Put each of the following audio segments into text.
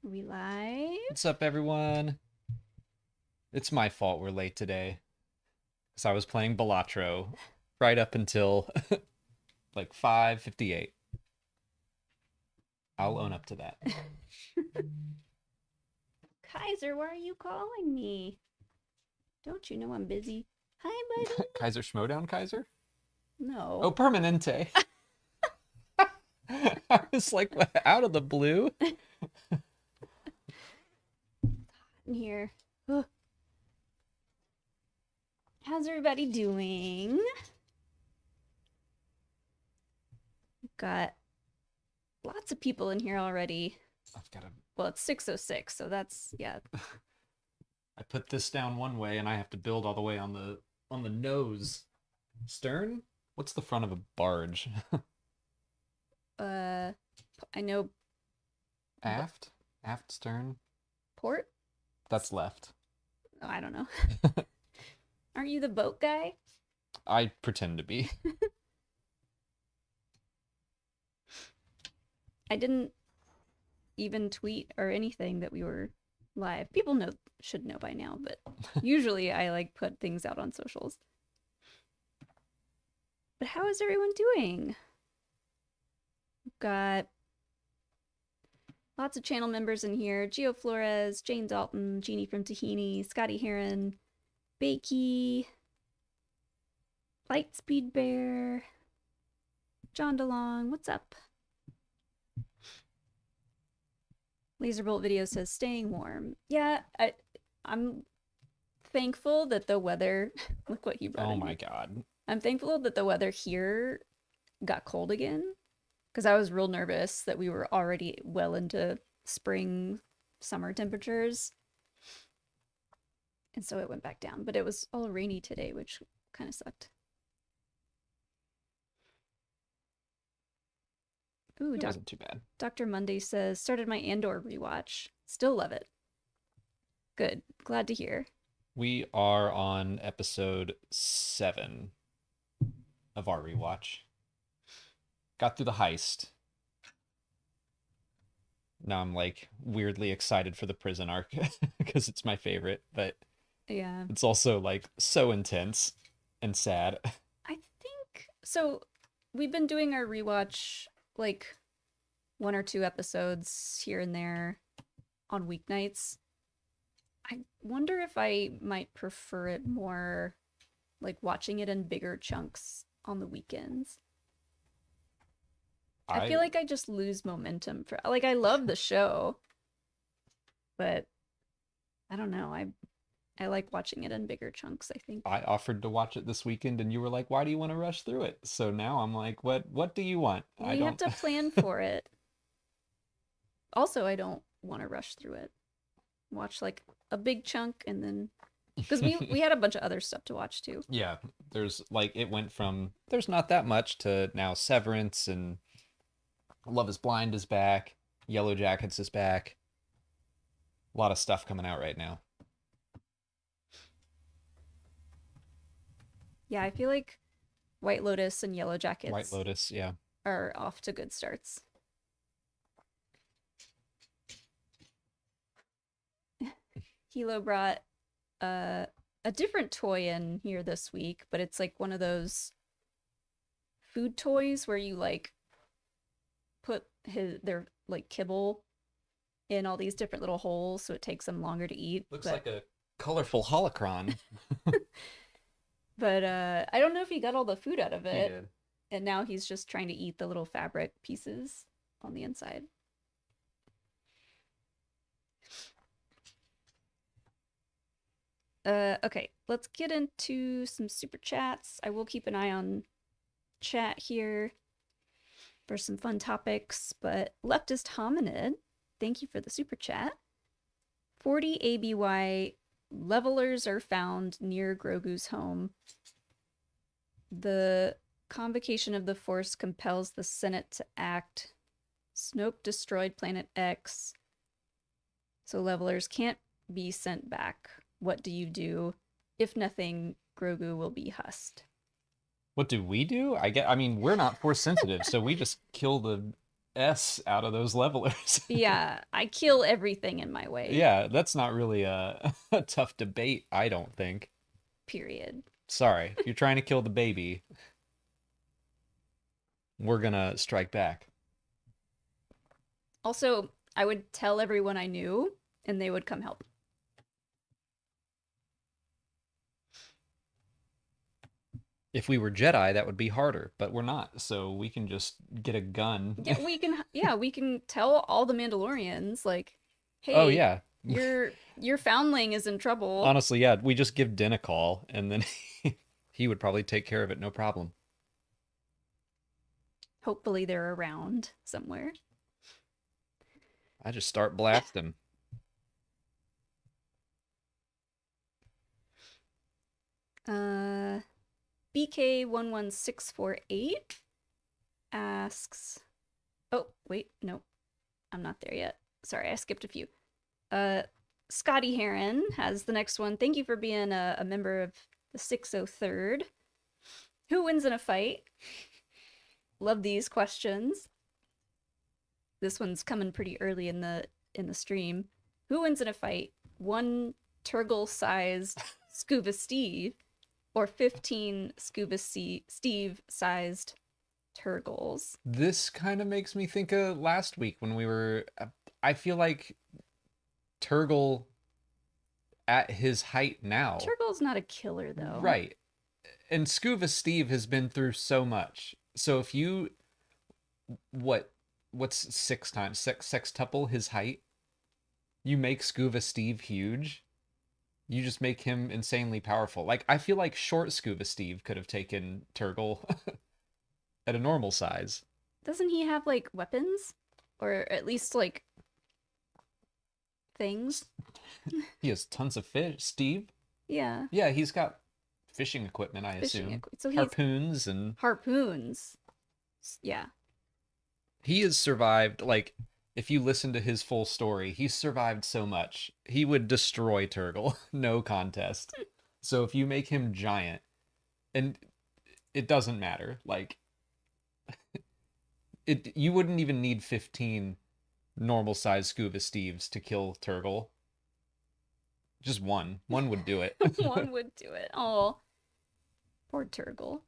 We live? What's up, everyone? It's my fault we're late today, because I was playing Balatro right up until like 5:58. I'll own up to that. Kaiser, why are you calling me? Don't you know I'm busy? Hi, buddy. Kaiser Schmodown Kaiser? Oh, No. Permanente. I was like, what, out of the blue? In here. Ugh. How's everybody doing? We've got lots of people in here already. I've got to. Well, it's 6:06, so that's, yeah. I put this down one way, and I have to build all the way on the nose. Stern? What's the front of a barge? Uh, I know Aft? Aft stern? port? That's left. Oh, I don't know. Aren't you the boat guy? I pretend to be. I didn't even tweet or anything that we were live. People should know by now, but usually I like put things out on socials. But how is everyone doing? We've got lots of channel members in here. Gio Flores, Jane Dalton, Jeannie from Tahini, Scotty Heron, Bakey, Lightspeed Bear, John DeLong, what's up? Laserbolt Video says staying warm. Yeah, I'm thankful that the weather look what he brought. Oh in my here. god. I'm thankful that the weather here got cold again, because I was real nervous that we were already well into spring, summer temperatures. And so it went back down, but it was all rainy today, which kind of sucked. Ooh, It wasn't too bad. Dr. Monday says, started my Andor rewatch. Still love it. Good. Glad to hear. We are on episode 7 of our rewatch. Got through the heist. Now I'm like weirdly excited for the prison arc because it's my favorite, but Yeah. it's also like so intense and sad. I think so. We've been doing our rewatch like 1 or 2 episodes here and there on weeknights. I wonder if I might prefer it more like watching it in bigger chunks on the weekends. I feel like I just lose momentum for like I love the show, but I don't know. I like watching it in bigger chunks, I think. I offered to watch it this weekend and you were like, "Why do you want to rush through it?" So now I'm like, "What do you want?" Well, I you have don't to plan for it. Also, I don't want to rush through it. Watch like a big chunk and then because we had a bunch of other stuff to watch too. Yeah, there's like it went from there's not that much to now Severance and Love is Blind is back, Yellow Jackets is back. A lot of stuff coming out right now. Yeah, I feel like White Lotus and Yellow Jackets White Lotus, yeah. are off to good starts. Hilo brought a different toy in here this week, but it's like one of those food toys where you like put their like kibble in all these different little holes so it takes them longer to eat. Looks like a colorful holocron. But I don't know if he got all the food out of He it. did. And now he's just trying to eat the little fabric pieces on the inside. Okay, let's get into some super chats. I will keep an eye on chat here for some fun topics, but Leftist Hominid, thank you for the super chat. 40 ABY levelers are found near Grogu's home. The convocation of the Force compels the Senate to act. Snoke destroyed Planet X, so levelers can't be sent back. What do you do? If nothing, Grogu will be hussed. What do we do? I mean, we're not force sensitive, so we just kill the S out of those levelers. Yeah, I kill everything in my way. Yeah, that's not really a tough debate, I don't think. Period. Sorry, if you're trying to kill the baby, we're gonna strike back. Also, I would tell everyone I knew, and they would come help. If we were Jedi, that would be harder, but we're not, so we can just get a gun. Yeah, we can. Yeah, we can tell all the Mandalorians like, Oh "Hey, yeah. your foundling is in trouble." Honestly, yeah, we just give Din a call and then he would probably take care of it, no problem. Hopefully, they're around somewhere. I just start blasting. BK11648 asks, "Oh, wait, no, I'm not there yet. Sorry, I skipped a few." Uh, Scotty Heron has the next one. Thank you for being a member of the 603rd. Who wins in a fight? Love these questions. This one's coming pretty early in the stream. Who wins in a fight? One Turgle-sized Scuba Steve or 15 Scuba Steve-sized Turgles? This kind of makes me think of last week when we were. I feel like Turgle at his height now. Turgle's not a killer, though. Right. And Scuba Steve has been through so much. So if you. What's six times? Sextuple his height? You make Scuba Steve huge. You just make him insanely powerful. Like, I feel like short Scuba Steve could have taken Turgle at a normal size. Doesn't he have, like, weapons? Or at least, like, things? He has tons of fish. Steve? Yeah. Yeah, he's got fishing equipment, I Fishing assume. So he's Harpoons and harpoons. Yeah. he has survived. Like, if you listen to his full story, he's survived so much. He would destroy Turgle, no contest. So if you make him giant, and it doesn't matter, like you wouldn't even need 15 normal sized Scuba Steves to kill Turgle. Just one. One would do it. One would do it. Oh, poor Turgle.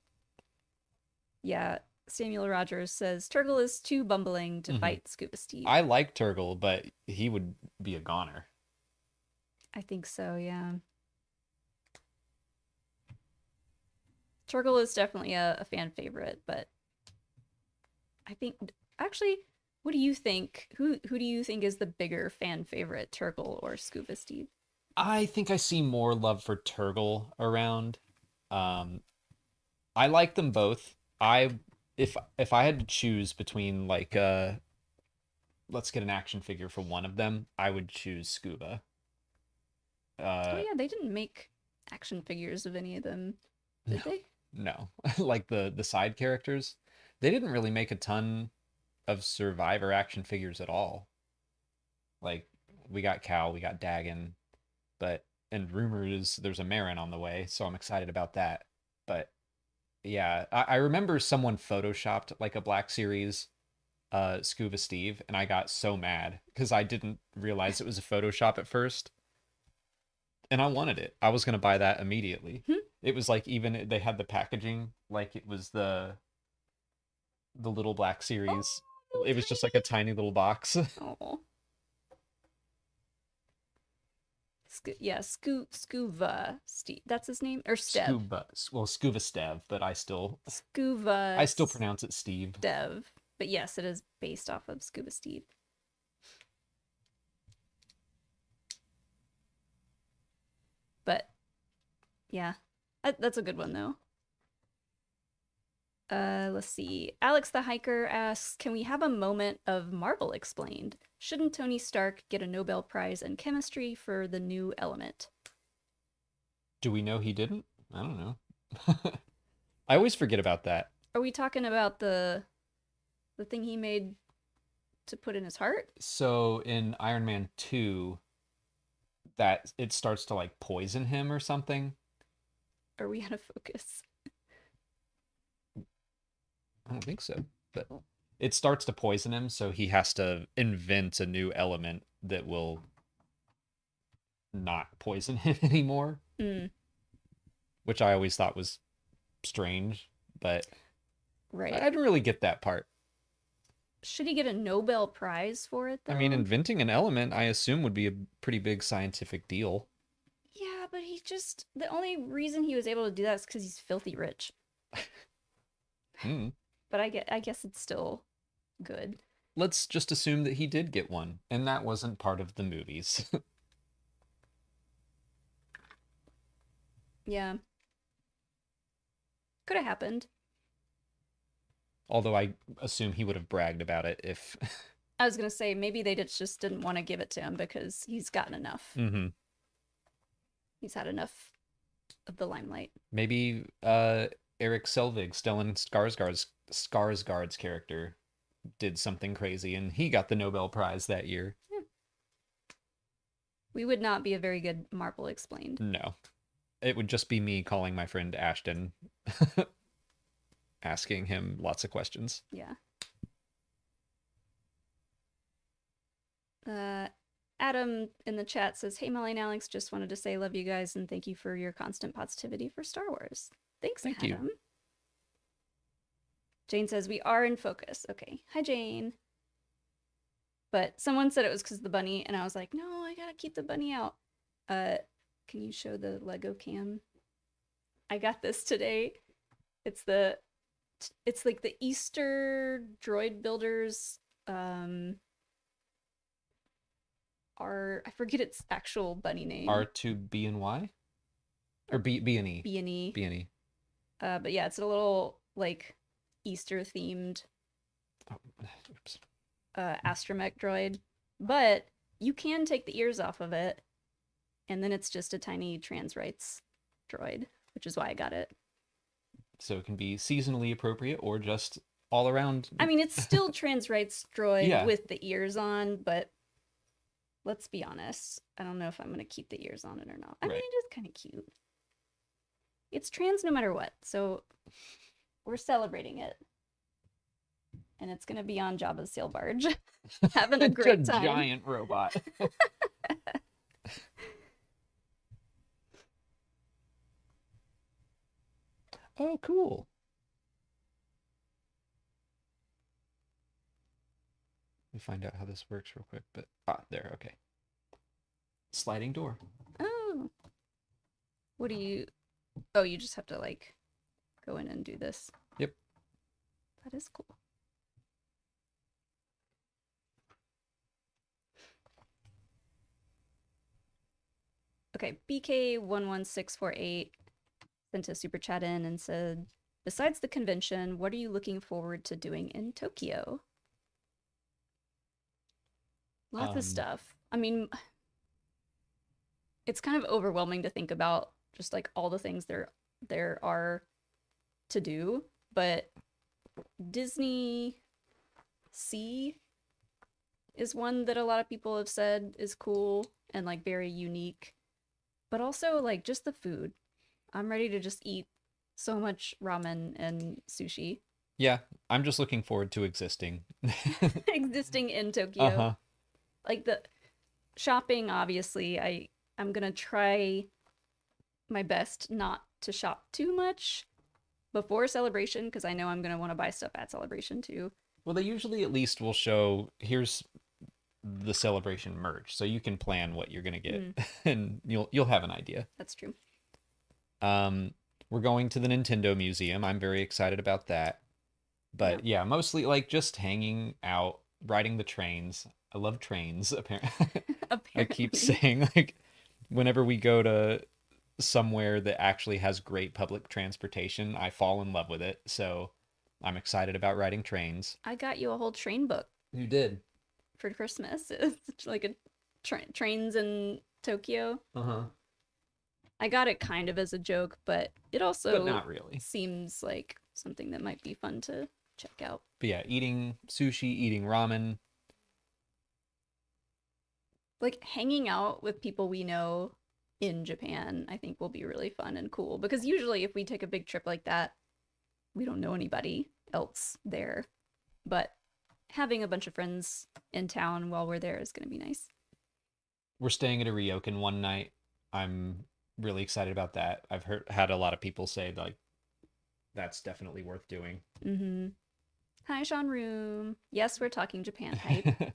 Yeah, Samuel Rogers says Turgle is too bumbling to fight Scuba Steve. I like Turgle, but he would be a goner. I think so, yeah. Turgle is definitely a fan favorite, but I think actually, what do you think? Who do you think is the bigger fan favorite, Turgle or Scuba Steve? I think I see more love for Turgle around. I like them both. If I had to choose between like let's get an action figure for one of them, I would choose Scuba. Oh yeah, they didn't make action figures of any of them, did they? No. Like the side characters, they didn't really make a ton of Survivor action figures at all. Like we got Cal, we got Dagon, but and rumor is there's a Marin on the way, so I'm excited about that. But yeah, I remember someone photoshopped like a Black Series Scuba Steve, and I got so mad because I didn't realize it was a Photoshop at first. And I wanted it. I was gonna buy that immediately. It was like even they had the packaging like it was the little Black Series. Oh, It was just like a tiny little box. Oh. Yeah, Scuba Steve. That's his name? Or Stev? Scuba, well, Scuba Stev, but I still pronounce it Steve. Stev. But yes, it is based off of Scuba Steve. But yeah, that's a good one though. Let's see. Alex the Hiker asks, can we have a moment of Marvel explained? Shouldn't Tony Stark get a Nobel Prize in chemistry for the new element? Do we know he didn't? I don't know. I always forget about that. Are we talking about the thing he made to put in his heart? So in Iron Man 2, that it starts to like poison him or something. Are we out of focus? I don't think so, but it starts to poison him, so he has to invent a new element that will not poison him anymore, Mm, which I always thought was strange, but I right. didn't really get that part. Should he get a Nobel Prize for it, I mean, though? inventing an element, I assume, would be a pretty big scientific deal. Yeah, but he just. The only reason he was able to do that is because he's filthy rich. Hmm. But I guess it's still good. Let's just assume that he did get one, and that wasn't part of the movies. Yeah. Could have happened. Although I assume he would have bragged about it if. I was gonna say maybe they just didn't want to give it to him because he's gotten enough. Hmm. He's had enough of the limelight. Maybe Eric Selvig, Stellan Skarsgård's character, did something crazy, and he got the Nobel Prize that year. Yeah. We would not be a very good Marvel Explained. No, it would just be me calling my friend Ashton, asking him lots of questions. Yeah. Uh, Adam in the chat says, "Hey, Molly and Alex, just wanted to say love you guys and thank you for your constant positivity for Star Wars." Thanks, Thank Adam. you. Jane says, "We are in focus." Okay. Hi, Jane. But someone said it was because of the bunny, and I was like, no, I gotta keep the bunny out. Can you show the Lego cam? I got this today. It's like the Easter droid builders I forget its actual bunny name. R2B and Y? Or B and E. B and E. B and E. But yeah, it's a little like Easter themed Oh, oops. astromech droid. But you can take the ears off of it, and then it's just a tiny trans rights droid, which is why I got it. So it can be seasonally appropriate or just all around. I mean, it's still trans rights droid Yeah. with the ears on, but let's be honest. I don't know if I'm going to keep the ears on it or not. I mean, Right. it is kind of cute. It's trans no matter what, so we're celebrating it. And it's going to be on Jabba's sail barge, having a great It's a time. giant robot. Oh, cool. Let me find out how this works real quick. But there, okay. Sliding door. Oh. What do you... Oh, you just have to, like, go in and do this. Yep. That is cool. Okay, BK11648 sent a super chat in and said, "Besides the convention, what are you looking forward to doing in Tokyo?" Lots of stuff. I mean, it's kind of overwhelming to think about just like all the things there are to do, but Disney Sea is one that a lot of people have said is cool and like very unique, but also like just the food. I'm ready to just eat so much ramen and sushi. Yeah, I'm just looking forward to existing. Existing in Tokyo. Uh-huh. Like the shopping, obviously, I'm gonna try my best not to shop too much before Celebration because I know I'm gonna want to buy stuff at Celebration too. Well, they usually at least will show here's the Celebration merch, so you can plan what you're gonna get, and you'll have an idea. That's true. We're going to the Nintendo Museum. I'm very excited about that. But yeah, mostly like just hanging out, riding the trains. I love trains, apparently. I keep saying like whenever we go to somewhere that actually has great public transportation, I fall in love with it. So I'm excited about riding trains. I got you a whole train book You did. for Christmas. It's like a trains in Tokyo. Uh-huh. I got it kind of as a joke, but it also But not really. seems like something that might be fun to check out. But yeah, eating sushi, eating ramen. Like hanging out with people we know in Japan, I think will be really fun and cool because usually if we take a big trip like that, we don't know anybody else there. But having a bunch of friends in town while we're there is going to be nice. We're staying at a ryokan one night. I'm really excited about that. I've had a lot of people say like that's definitely worth doing. Mm-hmm. Hi, Sean Room. Yes, we're talking Japan hype.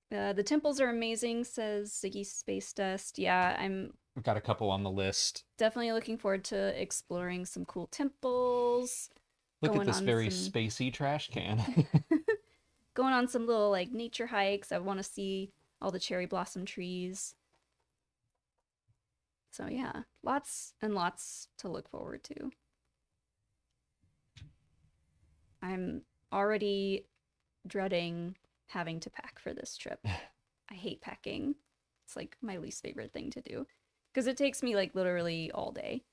The temples are amazing, says Ziggy Space Dust. Yeah, I'm We've got a couple on the list. definitely looking forward to exploring some cool temples, Look at going this on very some spacey trash can. going on some little like nature hikes. I want to see all the cherry blossom trees. So yeah, lots and lots to look forward to. I'm already dreading having to pack for this trip. I hate packing. It's like my least favorite thing to do because it takes me like literally all day.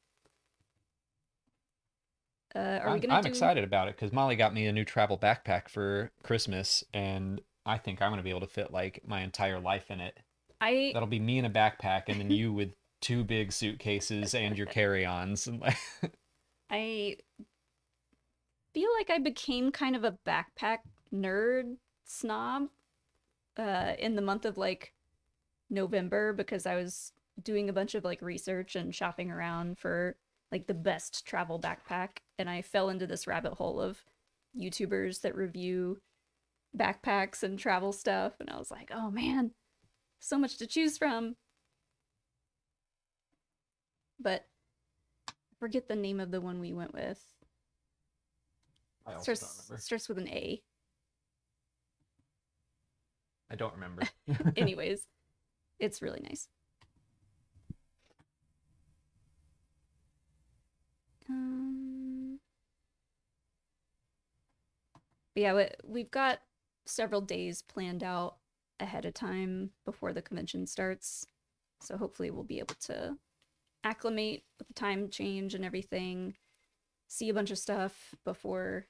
Are we gonna I'm do? excited about it because Molly got me a new travel backpack for Christmas, and I think I'm gonna be able to fit like my entire life in it. I That'll be me in a backpack, and then you with two big suitcases and your carry-ons. And like, I feel like I became kind of a backpack nerd snob in the month of like November because I was doing a bunch of like research and shopping around for like the best travel backpack, and I fell into this rabbit hole of YouTubers that review backpacks and travel stuff, and I was like, "Oh man, so much to choose from." But I forget the name of the one we went with. I also don't Starts remember. starts with an A. I don't remember. Anyways, it's really nice. Um, but yeah, we've got several days planned out ahead of time before the convention starts. So hopefully we'll be able to acclimate with the time change and everything, see a bunch of stuff before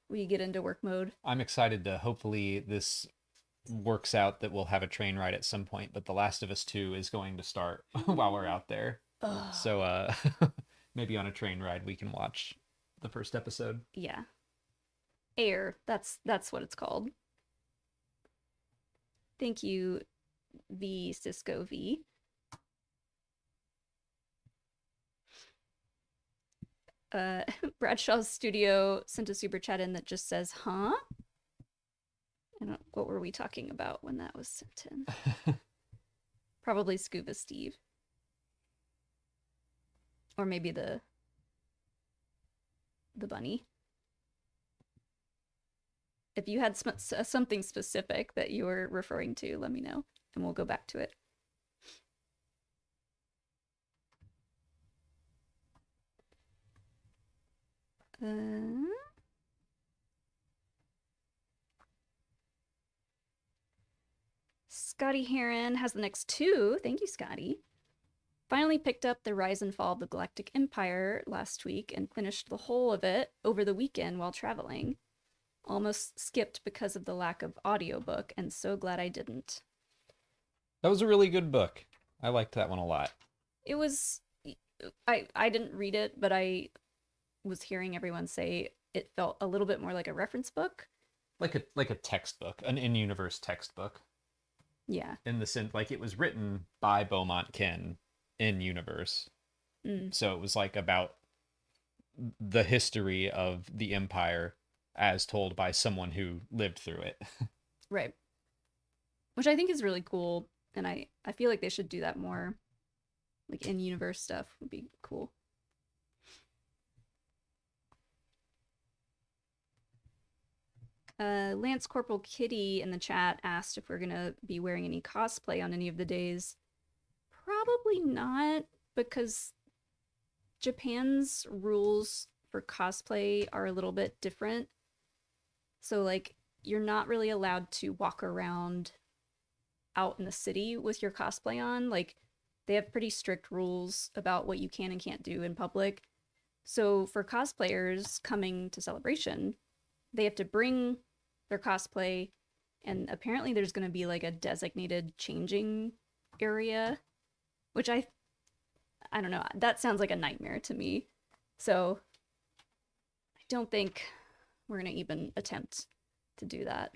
we get into work mode. I'm excited to hopefully this works out that we'll have a train ride at some point, but The Last of Us 2 is going to start while we're out there. Ugh. So maybe on a train ride we can watch the first episode. Yeah. Air, that's what it's called. Thank you, V Cisco V. Uh, Bradshaw's Studio sent a super chat in that just says, huh? I don't, what were we talking about when that was sent in? Probably Scuba Steve. Or maybe the bunny. If you had something specific that you were referring to, let me know and we'll go back to it. Scotty Heron has the next two. Thank you, Scotty. Finally picked up The Rise and Fall of the Galactic Empire last week and finished the whole of it over the weekend while traveling. Almost skipped because of the lack of audiobook, and so glad I didn't. That was a really good book. I liked that one a lot. It was I didn't read it, but I was hearing everyone say it felt a little bit more like a reference book. Like a textbook, an in-universe textbook. Yeah. In the sense like it was written by Beaumont Ken in universe. So it was like about the history of the Empire as told by someone who lived through it. Right. Which I think is really cool, and I feel like they should do that more. Like in-universe stuff would be cool. Lance Corporal Kitty in the chat asked if we're gonna be wearing any cosplay on any of the days. Probably not, because Japan's rules for cosplay are a little bit different. So like you're not really allowed to walk around out in the city with your cosplay on. Like they have pretty strict rules about what you can and can't do in public. So for cosplayers coming to Celebration, they have to bring their cosplay, and apparently there's going to be like a designated changing area, which I don't know, that sounds like a nightmare to me. So I don't think we're going to even attempt to do that.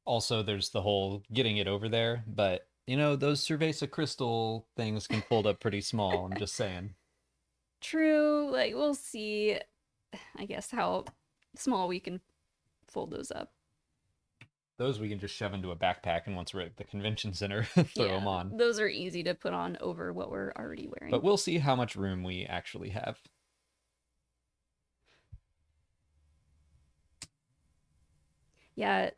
Also, there's the whole getting it over there, but those Cerveza crystal things can fold up pretty small. I'm just saying. True, like we'll see, I guess, how small we can fold those up. Those we can just shove into a backpack, and once we're at the convention center, throw them Yeah, on. those are easy to put on over what we're already But wearing. we'll see how much room we actually have. Yeah,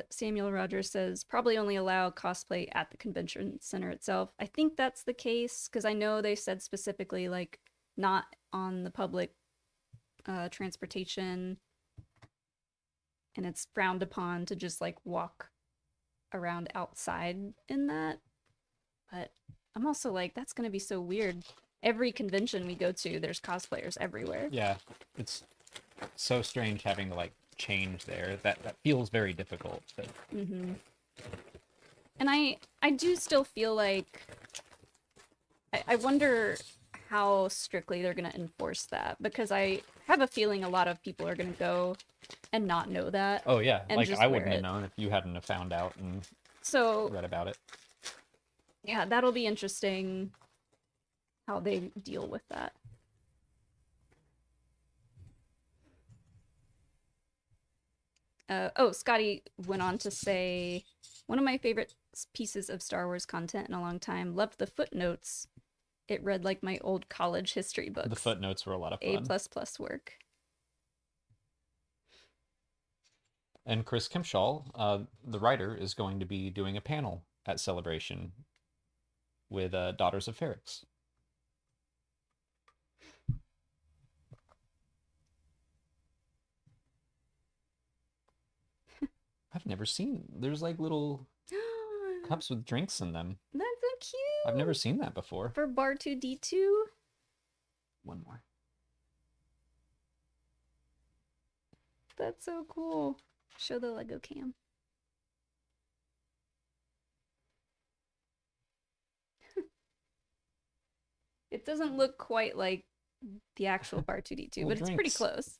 Samuel Rogers says probably only allow cosplay at the convention center itself. I think that's the case because I know they said specifically like not on the public transportation, and it's frowned upon to just like walk around outside in that. But I'm also like, that's gonna be so weird. Every convention we go to, there's cosplayers everywhere. Yeah, it's so strange having to like change there. That feels very difficult. But... Mm-hmm. And I do still feel like I wonder how strictly they're gonna enforce that because I have a feeling a lot of people are gonna go and not know that. Oh yeah, and like just I wear wouldn't have it. known if you hadn't have found out and So read about it. yeah, that'll be interesting how they deal with that. Oh, Scotty went on to say, one of my favorite pieces of Star Wars content in a long time. Loved the footnotes. It read like my old college history books. The footnotes were a lot of A fun. plus plus work. And Chris Kimshall, the writer, is going to be doing a panel at Celebration with Daughters of Ferrix. I've never seen. There's like little cups with drinks in them. That's so cute. I've never seen that before. For Bar 2D2. One more. That's so cool. Show the Lego cam. It doesn't look quite like the actual Bar 2D2, Well, but it's pretty drinks. close.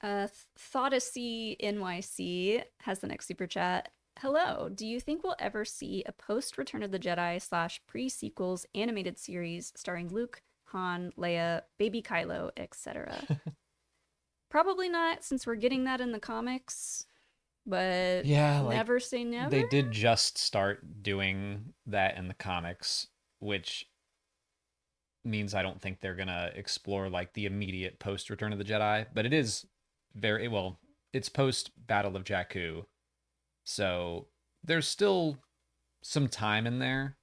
Thoughtasy NYC has the next super chat. Hello, do you think we'll ever see a post Return of the Jedi / pre-sequels animated series starring Luke, Han, Leia, Baby Kylo, etc.? Probably not, since we're getting that in the comics. But yeah, never say never. They did just start doing that in the comics, which means I don't think they're gonna explore like the immediate post Return of the Jedi. But it is very well. It's post Battle of Jakku, so there's still some time in there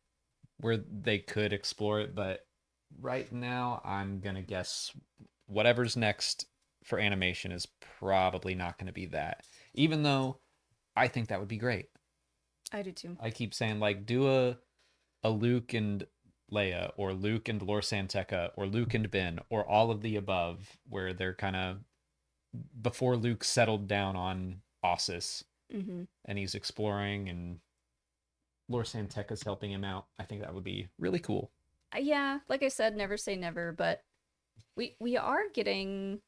where they could explore it. But right now, I'm gonna guess whatever's next for animation is probably not going to be that. Even though I think that would be great. I do too. I keep saying like do a Luke and Leia or Luke and Lor San Tekka or Luke and Ben or all of the above where they're kind of before Luke settled down on Ossus and he's exploring and Lor San Tekka's helping him out. I think that would be really cool. Yeah, like I said, never say never, but we are getting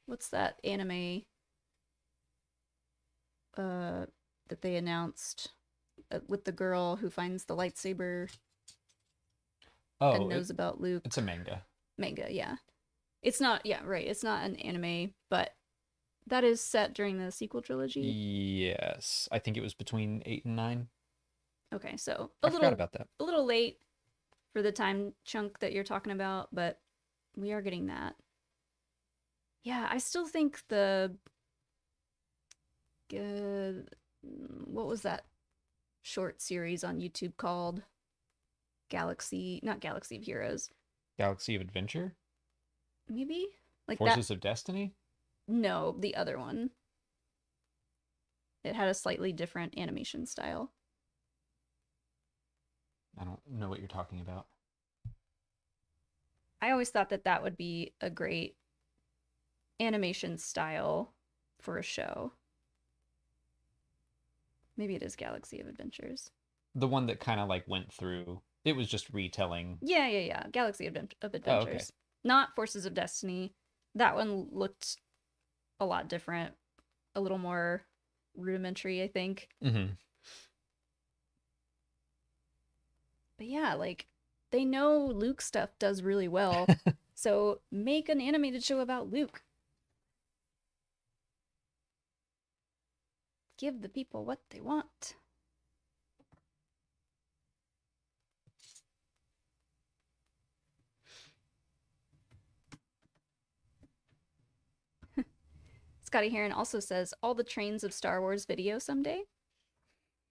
what's that anime that they announced with the girl who finds the lightsaber and knows about Luke? It's a manga. Manga, yeah. It's not, yeah, right. It's not an anime, but that is set during the sequel trilogy. Yes, I think it was between 8 and 9. Okay, so I forgot about that. A little late for the time chunk that you're talking about, but we are getting that. Yeah, I still think the what was that short series on YouTube called? Not Galaxy of Heroes. Galaxy of Adventure? Maybe? Like Forces of Destiny? No, the other one. It had a slightly different animation style. I don't know what you're talking about. I always thought that would be a great animation style for a show. Maybe it is Galaxy of Adventures. The one that kind of like went through. It was just retelling. Yeah. Galaxy of Adventures. Oh, okay. Not Forces of Destiny. That one looked a lot different, a little more rudimentary, I think. Mm-hmm. But yeah, like they know Luke stuff does really well. So make an animated show about Luke. Give the people what they want. Scotty Heron also says all the trains of Star Wars video someday.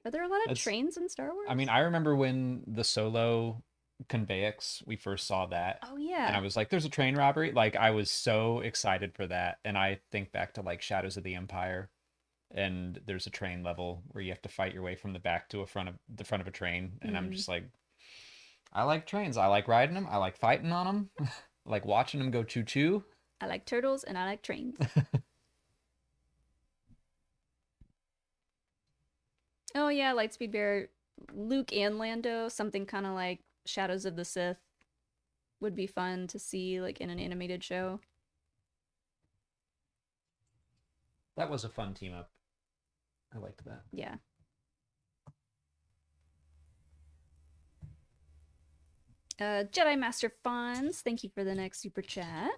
Are there a lot of That's, trains in Star Wars? I mean, I remember when the Solo conveyance, we first saw that, Oh and I yeah. was like, there's a train robbery. Like, I was so excited for that. And I think back to like Shadows of the Empire, and there's a train level where you have to fight your way from the back to the front of a train. And I'm Mm. just like, I like trains. I like riding them. I like fighting on them. I like watching them go choo choo. I like turtles and I like trains. Oh yeah, Lightspeed Bear, Luke and Lando, something kind of like Shadows of the Sith would be fun to see like in an animated show. That was a fun team up. I liked that. Yeah. Jedi Master Fonz, thank you for the next super chat.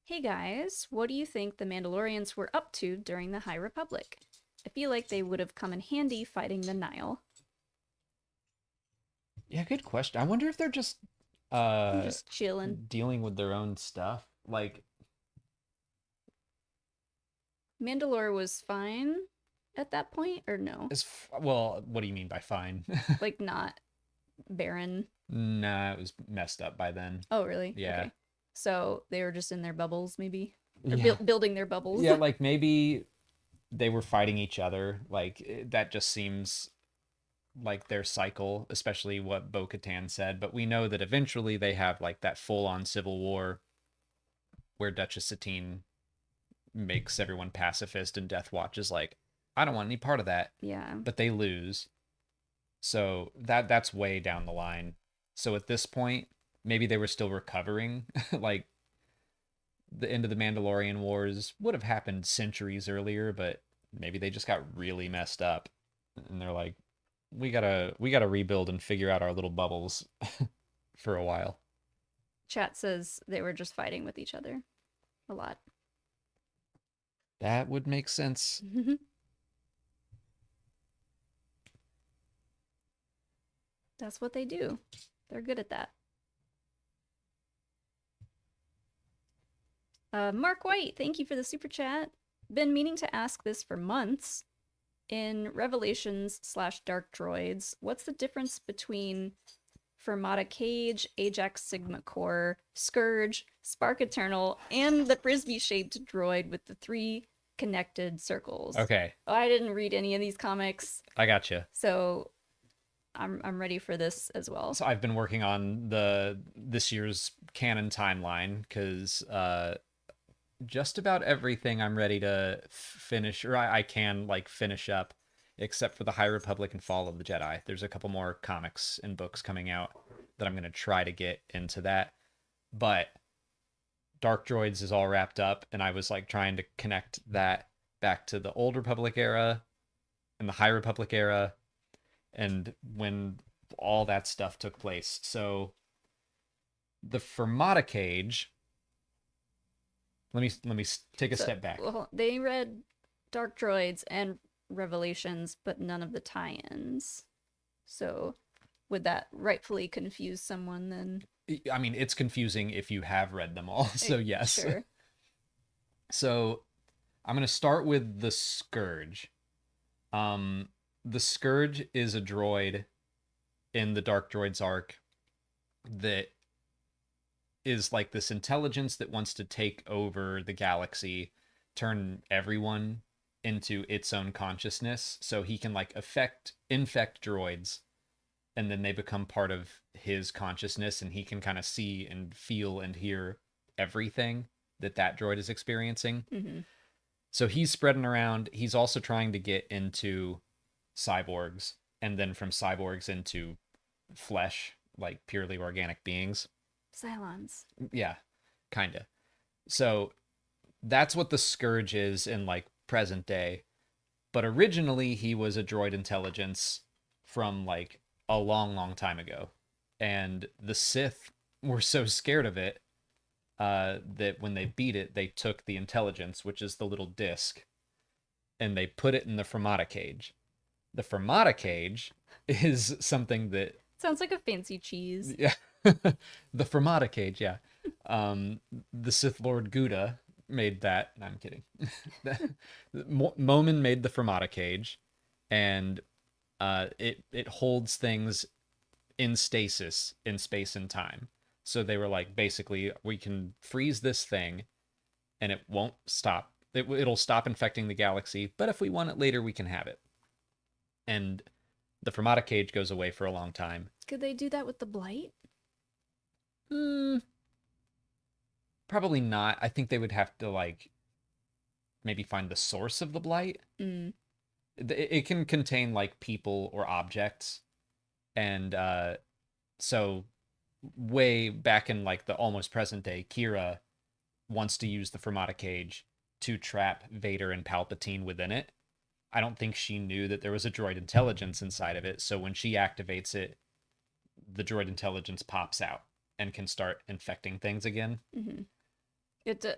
Hey guys, what do you think the Mandalorians were up to during the High Republic? I feel like they would have come in handy fighting the Nile. Yeah, good question. I wonder if they're just I'm uh just chilling. dealing with their own stuff. Like, Mandalore was fine at that point, or no? well, what do you mean by fine? Like not barren. Nah, it was messed up by then. Oh, really? Yeah. Okay. So they were just in their bubbles, maybe, or Yeah. building their bubbles. Yeah, like maybe they were fighting each other. Like that just seems like their cycle, especially what Bo-Katan said. But we know that eventually they have like that full-on civil war where Duchess Satine makes everyone pacifist, and Death Watch is like, I don't want any part of that. Yeah. But they lose. So that's way down the line. So at this point, maybe they were still recovering. Like the end of the Mandalorian Wars would have happened centuries earlier, but maybe they just got really messed up, and they're like, we gotta rebuild and figure out our little bubbles for a while. Chat says they were just fighting with each other a lot. That would make sense. That's what they do. They're good at that. Mark White, thank you for the super chat. Been meaning to ask this for months. In Revelations/Dark Droids, what's the difference between Fermata Cage, Ajax Sigma Core, Scourge, Spark Eternal, and the frisbee-shaped droid with the 3 connected circles? Okay, Oh, I didn't read any of these comics, I gotcha. so I'm ready for this as well. So I've been working on this year's canon timeline because just about everything I'm ready to finish, or I can like finish up, except for the High Republic and Fall of the Jedi. There's a couple more comics and books coming out that I'm going to try to get into that. But Dark Droids is all wrapped up, and I was like trying to connect that back to the Old Republic era and the High Republic era, and when all that stuff took place. So the Fermata Cage. Let me take a step back. Well, they read Dark Droids and Revelations, but none of the tie-ins. So would that rightfully confuse someone then? I mean, it's confusing if you have read them all. So yes. Sure. So I'm going to start with the Scourge. The Scourge is a droid in the Dark Droids arc that is like this intelligence that wants to take over the galaxy, turn everyone into its own consciousness, so he can like infect droids, and then they become part of his consciousness, and he can kind of see and feel and hear everything that droid is experiencing. Mm-hmm. So he's spreading around. He's also trying to get into cyborgs, and then from cyborgs into flesh, like purely organic beings. Cylons. Yeah, kinda. So that's what the Scourge is in like present day. But originally he was a droid intelligence from like a long, long time ago. And the Sith were so scared of it that when they beat it, they took the intelligence, which is the little disc, and they put it in the Fermata cage. The Fermata cage is something that Sounds like a fancy cheese. yeah, the Fermata cage, yeah. The Sith Lord Gouda made that. No, I'm kidding. Momin made the Fermata cage, and it holds things in stasis in space and time. So they were like, basically, we can freeze this thing, and it won't stop. It'll stop infecting the galaxy, but if we want it later, we can have it. And the Fermata cage goes away for a long time. Could they do that with the blight? Probably not. I think they would have to like maybe find the source of the blight. It can contain like people or objects, and so way back in like the almost present day, Kira wants to use the Fermata cage to trap Vader and Palpatine within it. I don't think she knew that there was a droid intelligence inside of it, so when she activates it, the droid intelligence pops out and can start infecting things again.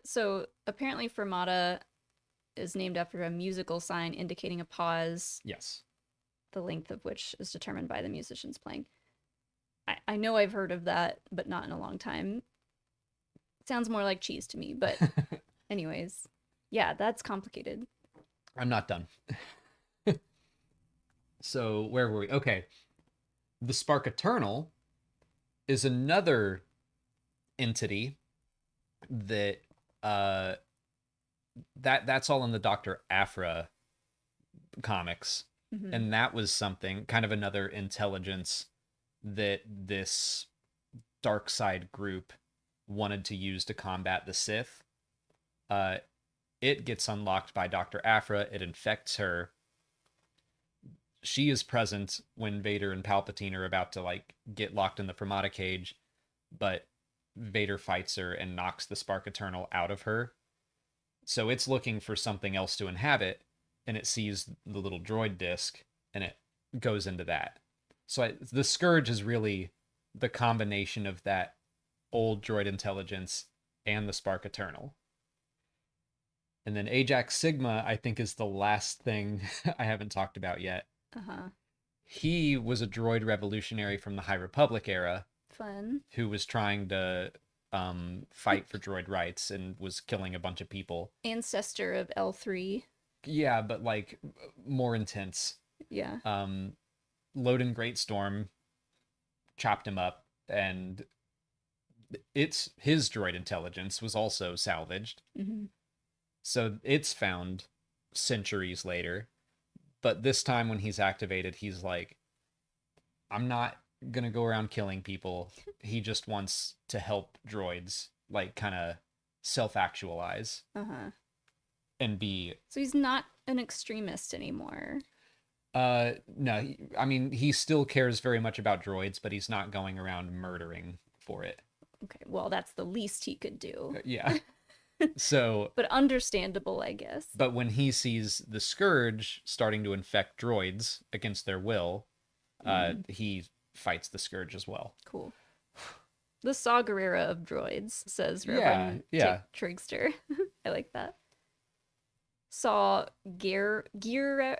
So apparently Fermata is named after a musical sign indicating a pause, Yes. the length of which is determined by the musicians playing. I know I've heard of that, but not in a long time. Sounds more like cheese to me, but anyways. Yeah, that's complicated. I'm not done. So where were we? Okay. The Spark Eternal is another entity that that's all in the Dr. Aphra comics. And that was something, kind of another intelligence that this dark side group wanted to use to combat the Sith. It gets unlocked by Dr. Aphra. It infects her. She is present when Vader and Palpatine are about to like get locked in the Fermata cage, but Vader fights her and knocks the Spark Eternal out of her. So it's looking for something else to inhabit, and it sees the little droid disc, and it goes into that. So the Scourge is really the combination of that old droid intelligence and the Spark Eternal. And then Ajax Sigma, I think, is the last thing I haven't talked about yet. He was a droid revolutionary from the High Republic era. Fun. Who was trying to fight for droid rights and was killing a bunch of people. Ancestor of L3. Yeah, but like more intense. Yeah. Loden Greatstorm chopped him up, and his droid intelligence was also salvaged. So it's found centuries later. But this time when he's activated, he's like, I'm not going to go around killing people. He just wants to help droids, like, kind of self-actualize. And be... So he's not an extremist anymore. No, I mean, he still cares very much about droids, but he's not going around murdering for it. Okay, well, that's the least he could do. Yeah. So, but understandable, I guess. But when he sees the Scourge starting to infect droids against their will, he fights the Scourge as well. Cool. The Saw Gerrera of droids, says Reverend Trigster. I like that. Saw Gerrera?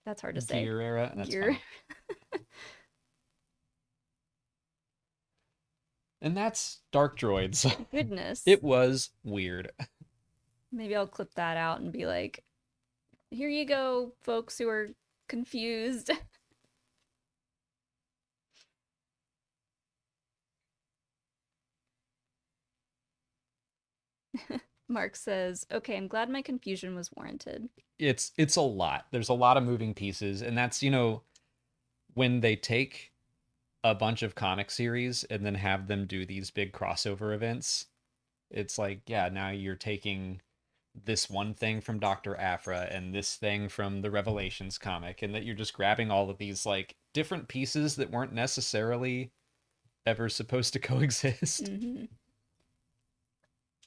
That's hard to say. Gerrera? That's fine. And that's Dark Droids. Goodness. It was weird. Maybe I'll clip that out and be like, here you go, folks who are confused. Mark says, okay, I'm glad my confusion was warranted. It's a lot. There's a lot of moving pieces. And that's, when they take a bunch of comic series and then have them do these big crossover events, it's like, yeah, now you're taking this one thing from Dr. Aphra and this thing from the Revelations comic, and that you're just grabbing all of these like different pieces that weren't necessarily ever supposed to coexist.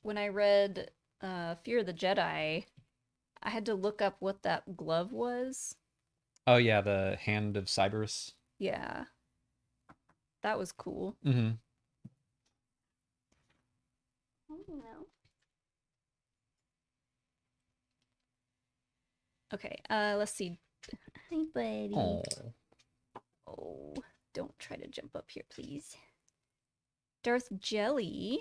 when I read Fear of the Jedi, I had to look up what that glove was. Oh yeah, the Hand of Cyberus. Yeah, that was cool. Mm-hmm. Oh. Okay, let's see. Hi, buddy. Oh. Oh, don't try to jump up here, please. Darth Jelly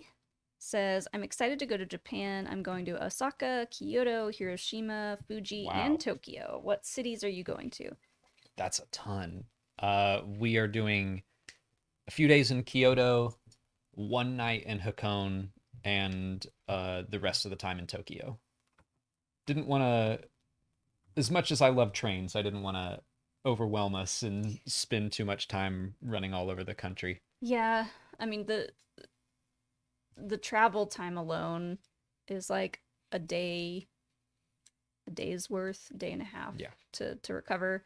says, I'm excited to go to Japan. I'm going to Osaka, Kyoto, Hiroshima, Fuji, and Wow. Tokyo. What cities are you going to? That's a ton. We are doing a few days in Kyoto, one night in Hakone, and the rest of the time in Tokyo. Didn't want to, as much as I love trains, I didn't want to overwhelm us and spend too much time running all over the country. Yeah, I mean the travel time alone is like a day, a day's worth, a day and a half Yeah. to recover.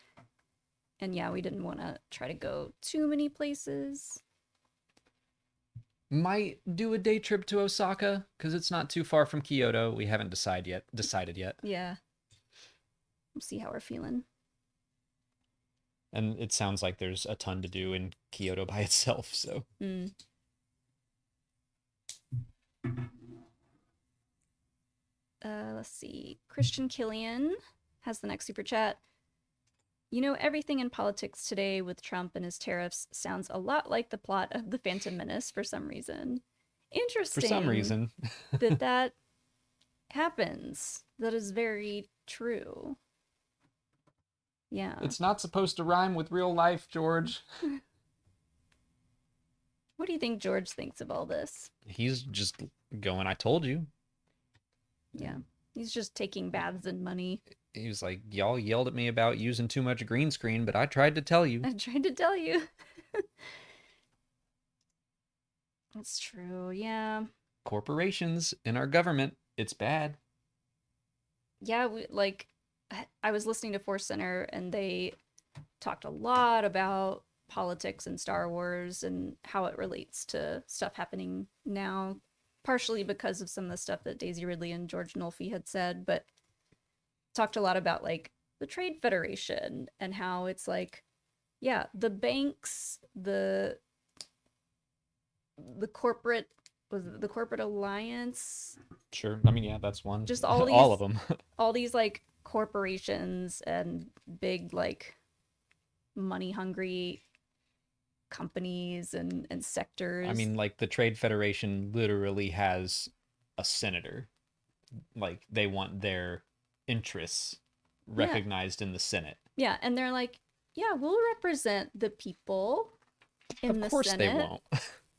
And yeah, we didn't want to try to go too many places. Might do a day trip to Osaka because it's not too far from Kyoto. We haven't decided yet. Yeah. We'll see how we're feeling. And it sounds like there's a ton to do in Kyoto by itself, so. Mm. Let's see. Christian Killian has the next super chat. You know, everything in politics today with Trump and his tariffs sounds a lot like the plot of The Phantom Menace for some reason. Interesting. For some reason. that happens. That is very true. Yeah. It's not supposed to rhyme with real life, George. What do you think George thinks of all this? He's just going, I told you. Yeah. He's just taking baths in money. He was like, y'all yelled at me about using too much green screen, but I tried to tell you. I tried to tell you. That's true. Yeah. Corporations in our government, it's bad. Yeah, I was listening to Force Center and they talked a lot about politics and Star Wars and how it relates to stuff happening now, partially because of some of the stuff that Daisy Ridley and George Nolfi had said, but talked a lot about like the Trade Federation and how it's like, yeah, the banks, the corporate the corporate alliance. Sure. I mean, yeah, that's one. Just all these all of them. all these like corporations and big like money hungry companies and sectors. I mean, like the Trade Federation literally has a senator. Like they want their interests recognized in the Senate. Yeah, and they're like, yeah, we'll represent the people in the Senate. Of course they won't.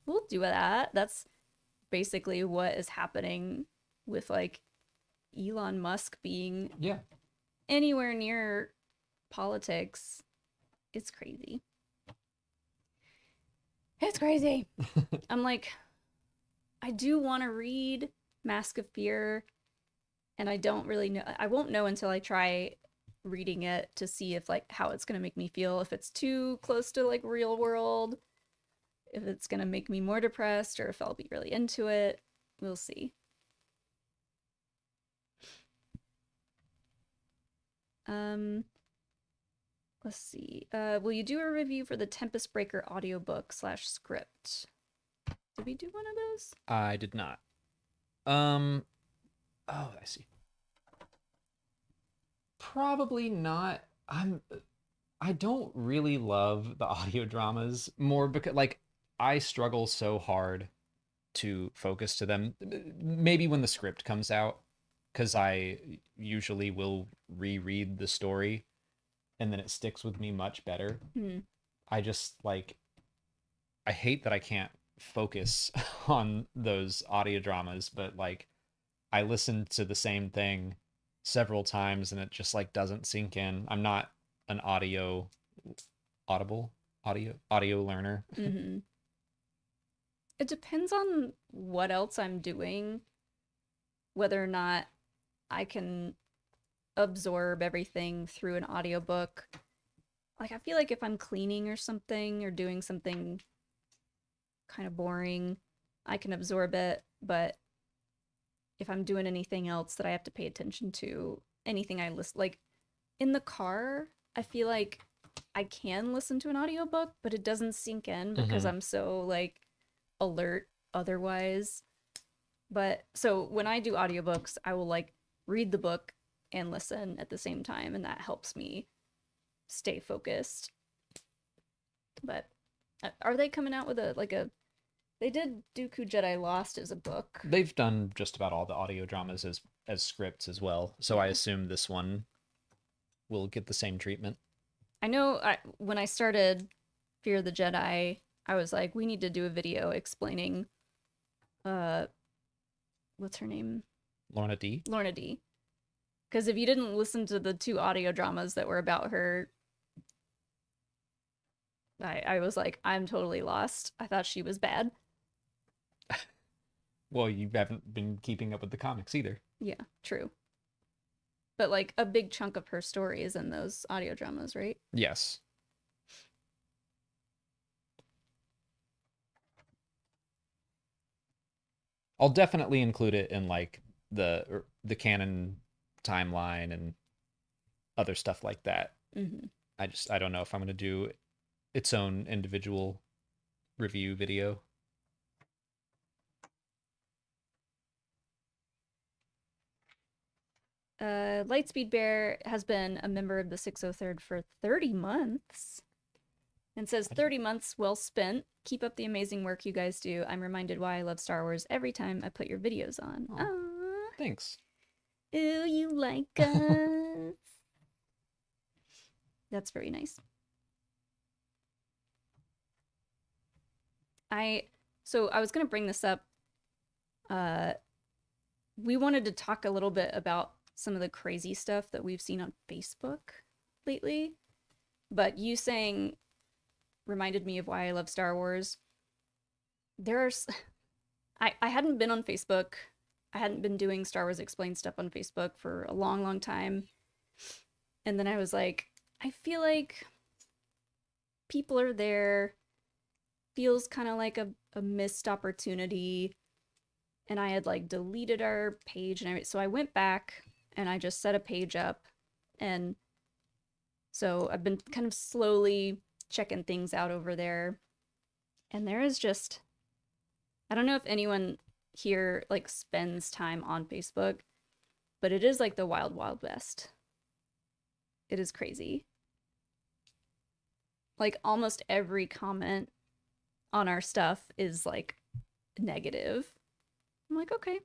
We'll do that. That's basically what is happening with like Elon Musk being anywhere near politics. It's crazy. It's crazy. I'm like, I do want to read Mask of Fear, and I don't really know. I won't know until I try reading it to see if like how it's gonna make me feel. If it's too close to like real world, if it's gonna make me more depressed, or if I'll be really into it. We'll see. Let's see. Will you do a review for the Tempest Breaker audiobook / script? Did we do one of those? I did not. Oh, I see. Probably not. I don't really love the audio dramas more because like I struggle so hard to focus to them. Maybe when the script comes out, because I usually will reread the story and then it sticks with me much better. I just like I hate that I can't focus on those audio dramas, but like I listen to the same thing several times and it just like doesn't sink in. I'm not an audio learner. Mm-hmm. It depends on what else I'm doing, whether or not I can absorb everything through an audiobook. Like I feel like if I'm cleaning or something or doing something kind of boring, I can absorb it, but if I'm doing anything else that I have to pay attention to, anything I listen, like in the car, I feel like I can listen to an audiobook, but it doesn't sink in because Mm-hmm. I'm so like alert otherwise. But so when I do audiobooks, I will like read the book and listen at the same time, and that helps me stay focused. But are they coming out with a like a they did Dooku Jedi Lost as a book. They've done just about all the audio dramas as scripts as well, so I Yeah. assume this one will get the same treatment. I know when I started Fear of the Jedi, I was like, we need to do a video explaining uh what's her name? Lorna D. Lorna D. Because if you didn't listen to the 2 audio dramas that were about her, I was like, I'm totally lost. I thought she was bad. Well, you haven't been keeping up with the comics either. Yeah, true. But like a big chunk of her story is in those audio dramas, right? Yes. I'll definitely include it in like the canon timeline and other stuff like that. Mm-hmm. I don't know if I'm going to do its own individual review video. Lightspeed Bear has been a member of the 603rd for 30 months and says 30 months well spent. Keep up the amazing work you guys do. I'm reminded why I love Star Wars every time I put your videos on. Oh, Aww. thanks. Ooh, you like us. That's very nice. I I was gonna bring this up. Uh, we wanted to talk a little bit about some of the crazy stuff that we've seen on Facebook lately. But you saying reminded me of why I love Star Wars. There's I hadn't been on Facebook. I hadn't been doing Star Wars Explained stuff on Facebook for a long, long time. And then I was like, I feel like people are there. Feels kind of like a missed opportunity. And I had like deleted our page and so I went back and I just set a page up. And so I've been kind of slowly checking things out over there. And there is just I don't know if anyone here like spends time on Facebook, but it is like the wild wild west. It is crazy. Like almost every comment on our stuff is like negative. I'm like, okay.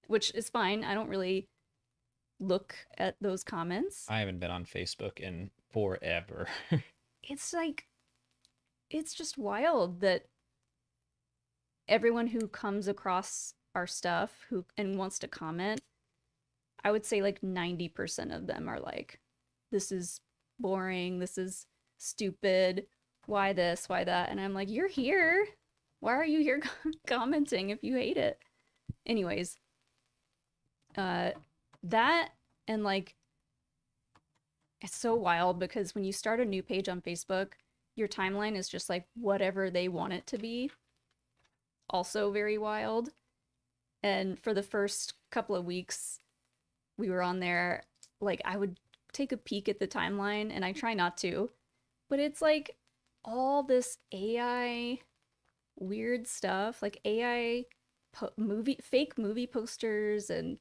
Which is fine. I don't really look at those comments. I haven't been on Facebook in forever. It's like it's just wild that everyone who comes across our stuff who and wants to comment, I would say like 90% of them are like, this is boring, this is stupid, why this, why that? And I'm like, you're here. Why are you here commenting if you hate it? Anyways, that and like, it's so wild because when you start a new page on Facebook, your timeline is just like whatever they want it to be. Also very wild. And for the first couple of weeks we were on there, like I would take a peek at the timeline and I try not to, but it's like all this AI weird stuff, like AI fake movie posters and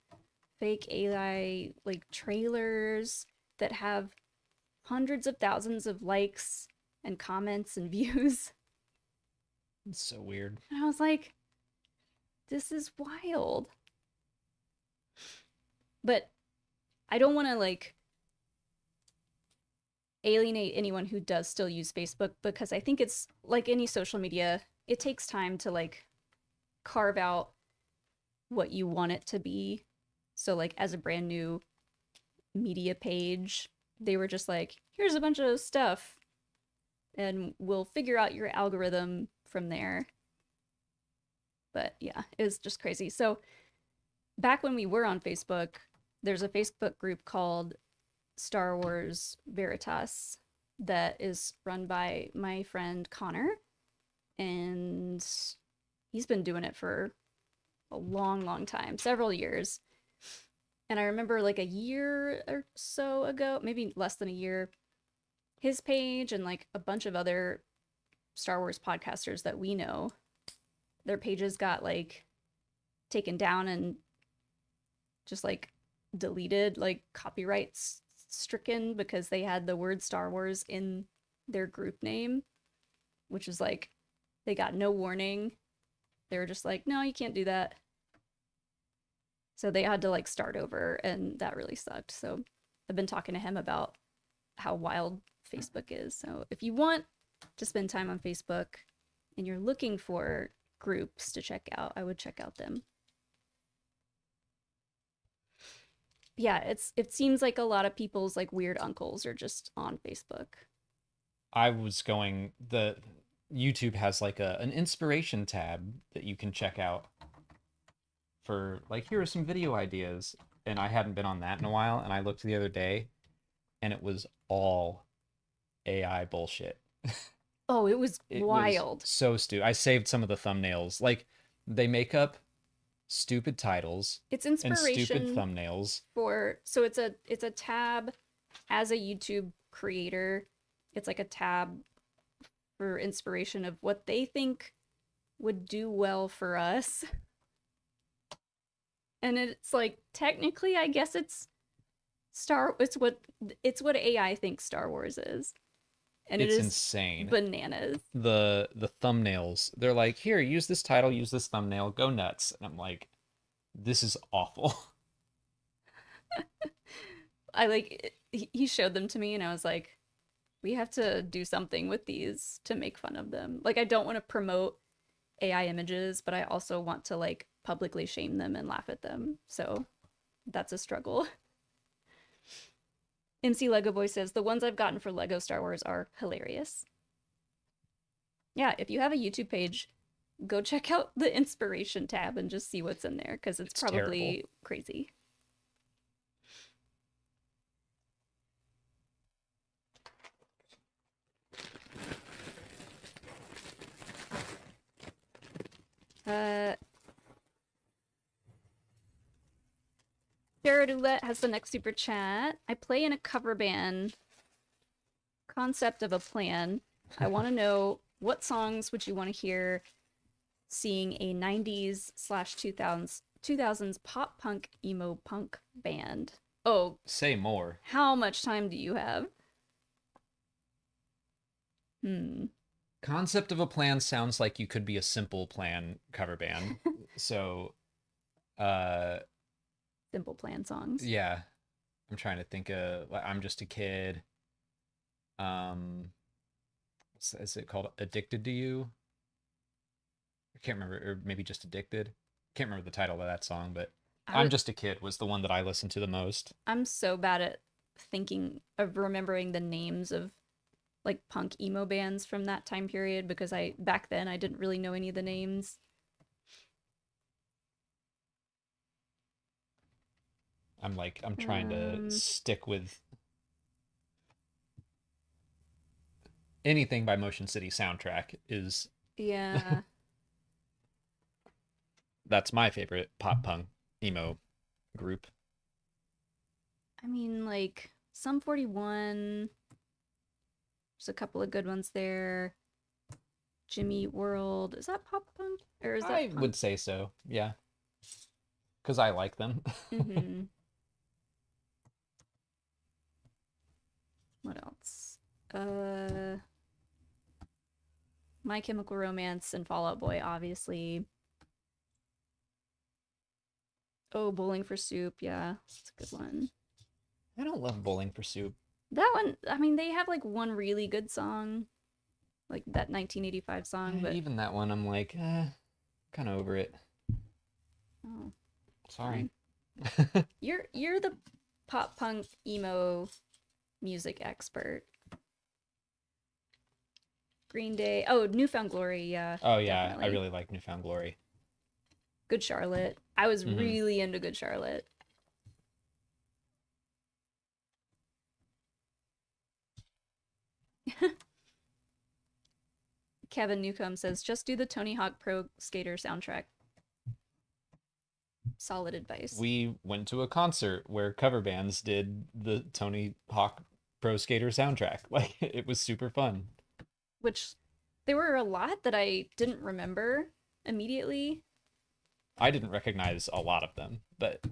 fake AI like trailers that have hundreds of thousands of likes and comments and views. It's so weird. And I was like, this is wild. But I don't want to like alienate anyone who does still use Facebook because I think it's like any social media, it takes time to like carve out what you want it to be. So like as a brand new media page, they were just like, here's a bunch of stuff and we'll figure out your algorithm from there. But yeah, it was just crazy. So back when we were on Facebook, there's a Facebook group called Star Wars Veritas that is run by my friend Connor. And he's been doing it for a long, long time, several years. And I remember like a year or so ago, maybe less than a year, his page and like a bunch of other Star Wars podcasters that we know, their pages got like taken down and just like deleted, like copyrights stricken because they had the word Star Wars in their group name, which was like they got no warning. They were just like, no, you can't do that. So they had to like start over, and that really sucked. So I've been talking to him about how wild Facebook is. So if you want to spend time on Facebook and you're looking for groups to check out, I would check out them. Yeah, it seems like a lot of people's like weird uncles are just on Facebook. I was going the YouTube has like an inspiration tab that you can check out for like here are some video ideas, and I hadn't been on that in a while, and I looked the other day and it was all AI bullshit. Oh, it was It was wild. so stupid. I saved some of the thumbnails. Like they make up stupid titles It's and stupid inspiration thumbnails. for so it's a tab as a YouTube creator. It's like a tab for inspiration of what they think would do well for us. And it's like technically I guess it's what AI thinks Star Wars is. And it It's is insane. bananas. The thumbnails, they're like, here, use this title, use this thumbnail, go nuts. And I'm like, this is awful. I like he showed them to me and I was like, we have to do something with these to make fun of them. Like I don't want to promote AI images, but I also want to like publicly shame them and laugh at them. So that's a struggle. MC Lego Boy says the ones I've gotten for Lego Star Wars are hilarious. Yeah, if you have a YouTube page, go check out the inspiration tab and just see what's in there because it's probably terrible. crazy. Uh, Jared Roulette has the next super chat. I play in a cover band. Concept of a plan. I want to know what songs would you want to hear seeing a 90s slash 2000s pop punk emo punk band. Oh, Say more. how much time do you have? Hmm. Concept of a plan sounds like you could be a Simple Plan cover band. So, uh, Simple Plan songs. yeah, I'm trying to think of. I'm just a kid. Um, is it called Addicted to You? I can't remember, or maybe just Addicted. Can't remember the title of that song, but I'm Just a Kid was the one that I listened to the most. I'm so bad at thinking of remembering the names of like punk emo bands from that time period because I back then I didn't really know any of the names. I'm trying to stick with anything by Motion City Soundtrack is Yeah. that's my favorite pop punk emo group. I mean like Sum 41. There's a couple of good ones there. Jimmy World. Is that pop punk? Or is that I punk? would say so, yeah. Because I like them. Mm-hmm. What else? My Chemical Romance and Fall Out Boy, obviously. Oh, Bowling for Soup. Yeah, that's a good one. I don't love Bowling for Soup. That one, I mean, they have like one really good song, like that 1985 song, but Even that one, I'm like, kind of over it. oh, Sorry. you're the pop punk emo music expert. Green Day. Oh, Newfound Glory. Yeah. Oh yeah, definitely. I really like Newfound Glory. Good Charlotte. I was really into Good Charlotte. Kevin Newcomb says, just do the Tony Hawk Pro Skater soundtrack. solid advice. We went to a concert where cover bands did the Tony Hawk Pro Skater soundtrack. Like, it was super fun. Which there were a lot that I didn't remember immediately. I didn't recognize a lot of them, but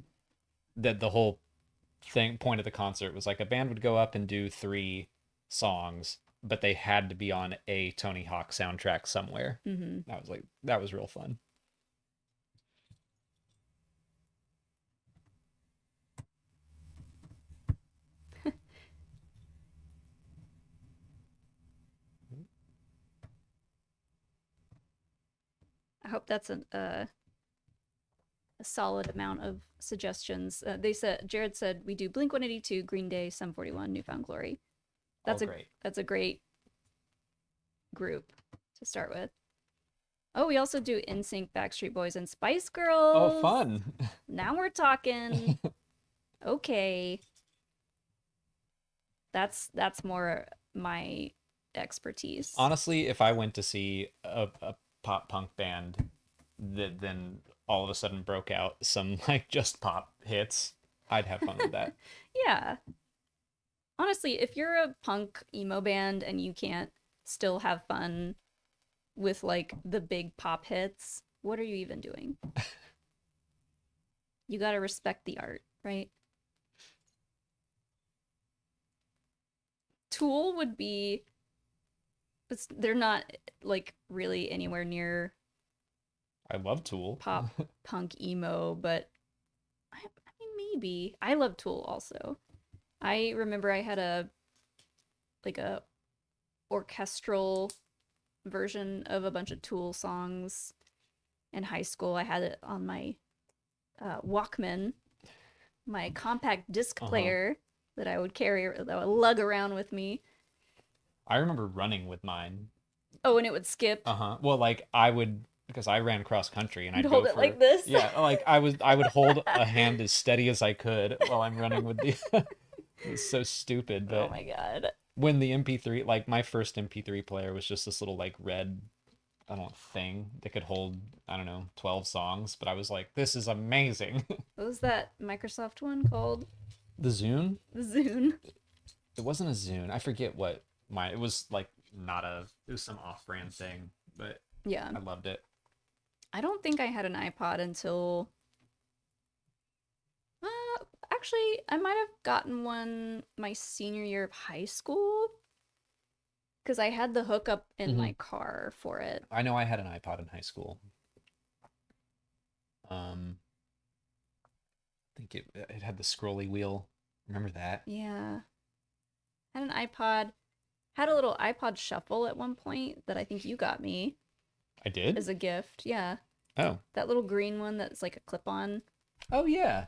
the whole point of the concert was like a band would go up and do 3 songs, but they had to be on a Tony Hawk soundtrack somewhere. Mm-hmm. That was real fun. I hope that's a solid amount of suggestions. Jared said we do Blink 182, Green Day, Sum 41, Newfound Glory. That's great. That's a great group to start with. Oh, we also do NSYNC, Backstreet Boys, and Spice Girls. Oh, fun. Now we're talking. Okay. That's more my expertise. Honestly, if I went to see a pop punk band that then all of a sudden broke out some like just pop hits, I'd have fun with that. Yeah. Honestly, if you're a punk emo band and you can't still have fun with like the big pop hits, what are you even doing? You gotta respect the art, right? Tool would be, they're not like really anywhere near I love Tool. pop punk emo, but I mean maybe. I love Tool also. I remember I had a orchestral version of a bunch of Tool songs in high school. I had it on my Walkman, my compact disc player that I would carry, that I would lug around with me. I remember running with mine. Oh, and it would skip. Well, like I would, because I ran cross country and I'd hold go it for like this. Yeah, like I would hold a hand as steady as I could while I'm running with the. It's so stupid, but Oh my god. when the MP3, like my first MP3 player was just this little like red, I don't know, thing that could hold, I don't know, 12 songs, but I was like, this is amazing. What was that Microsoft one called? The Zune? The Zune. It wasn't a Zune. I forget what it was like it was some off-brand thing, but Yeah. I loved it. I don't think I had an iPod until actually I might have gotten one my senior year of high school because I had the hookup in my car for it. I know I had an iPod in high school. I think it had the scrolly wheel. Remember that? Yeah. Had an iPod. Had a little iPod shuffle at one point that I think you got me I did? as a gift. Yeah. Oh. That little green one that's like a clip-on. Oh, yeah.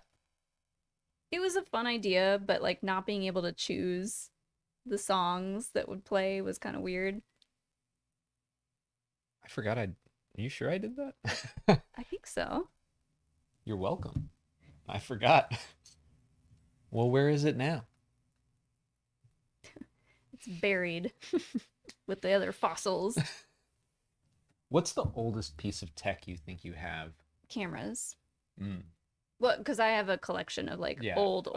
It was a fun idea, but like not being able to choose the songs that would play was kind of weird. I forgot Are you sure I did that? I think so. You're welcome. I forgot. Well, where is it now? It's buried with the other fossils. What's the oldest piece of tech you think you have? Cameras. Mm. Well, because I have a collection of like old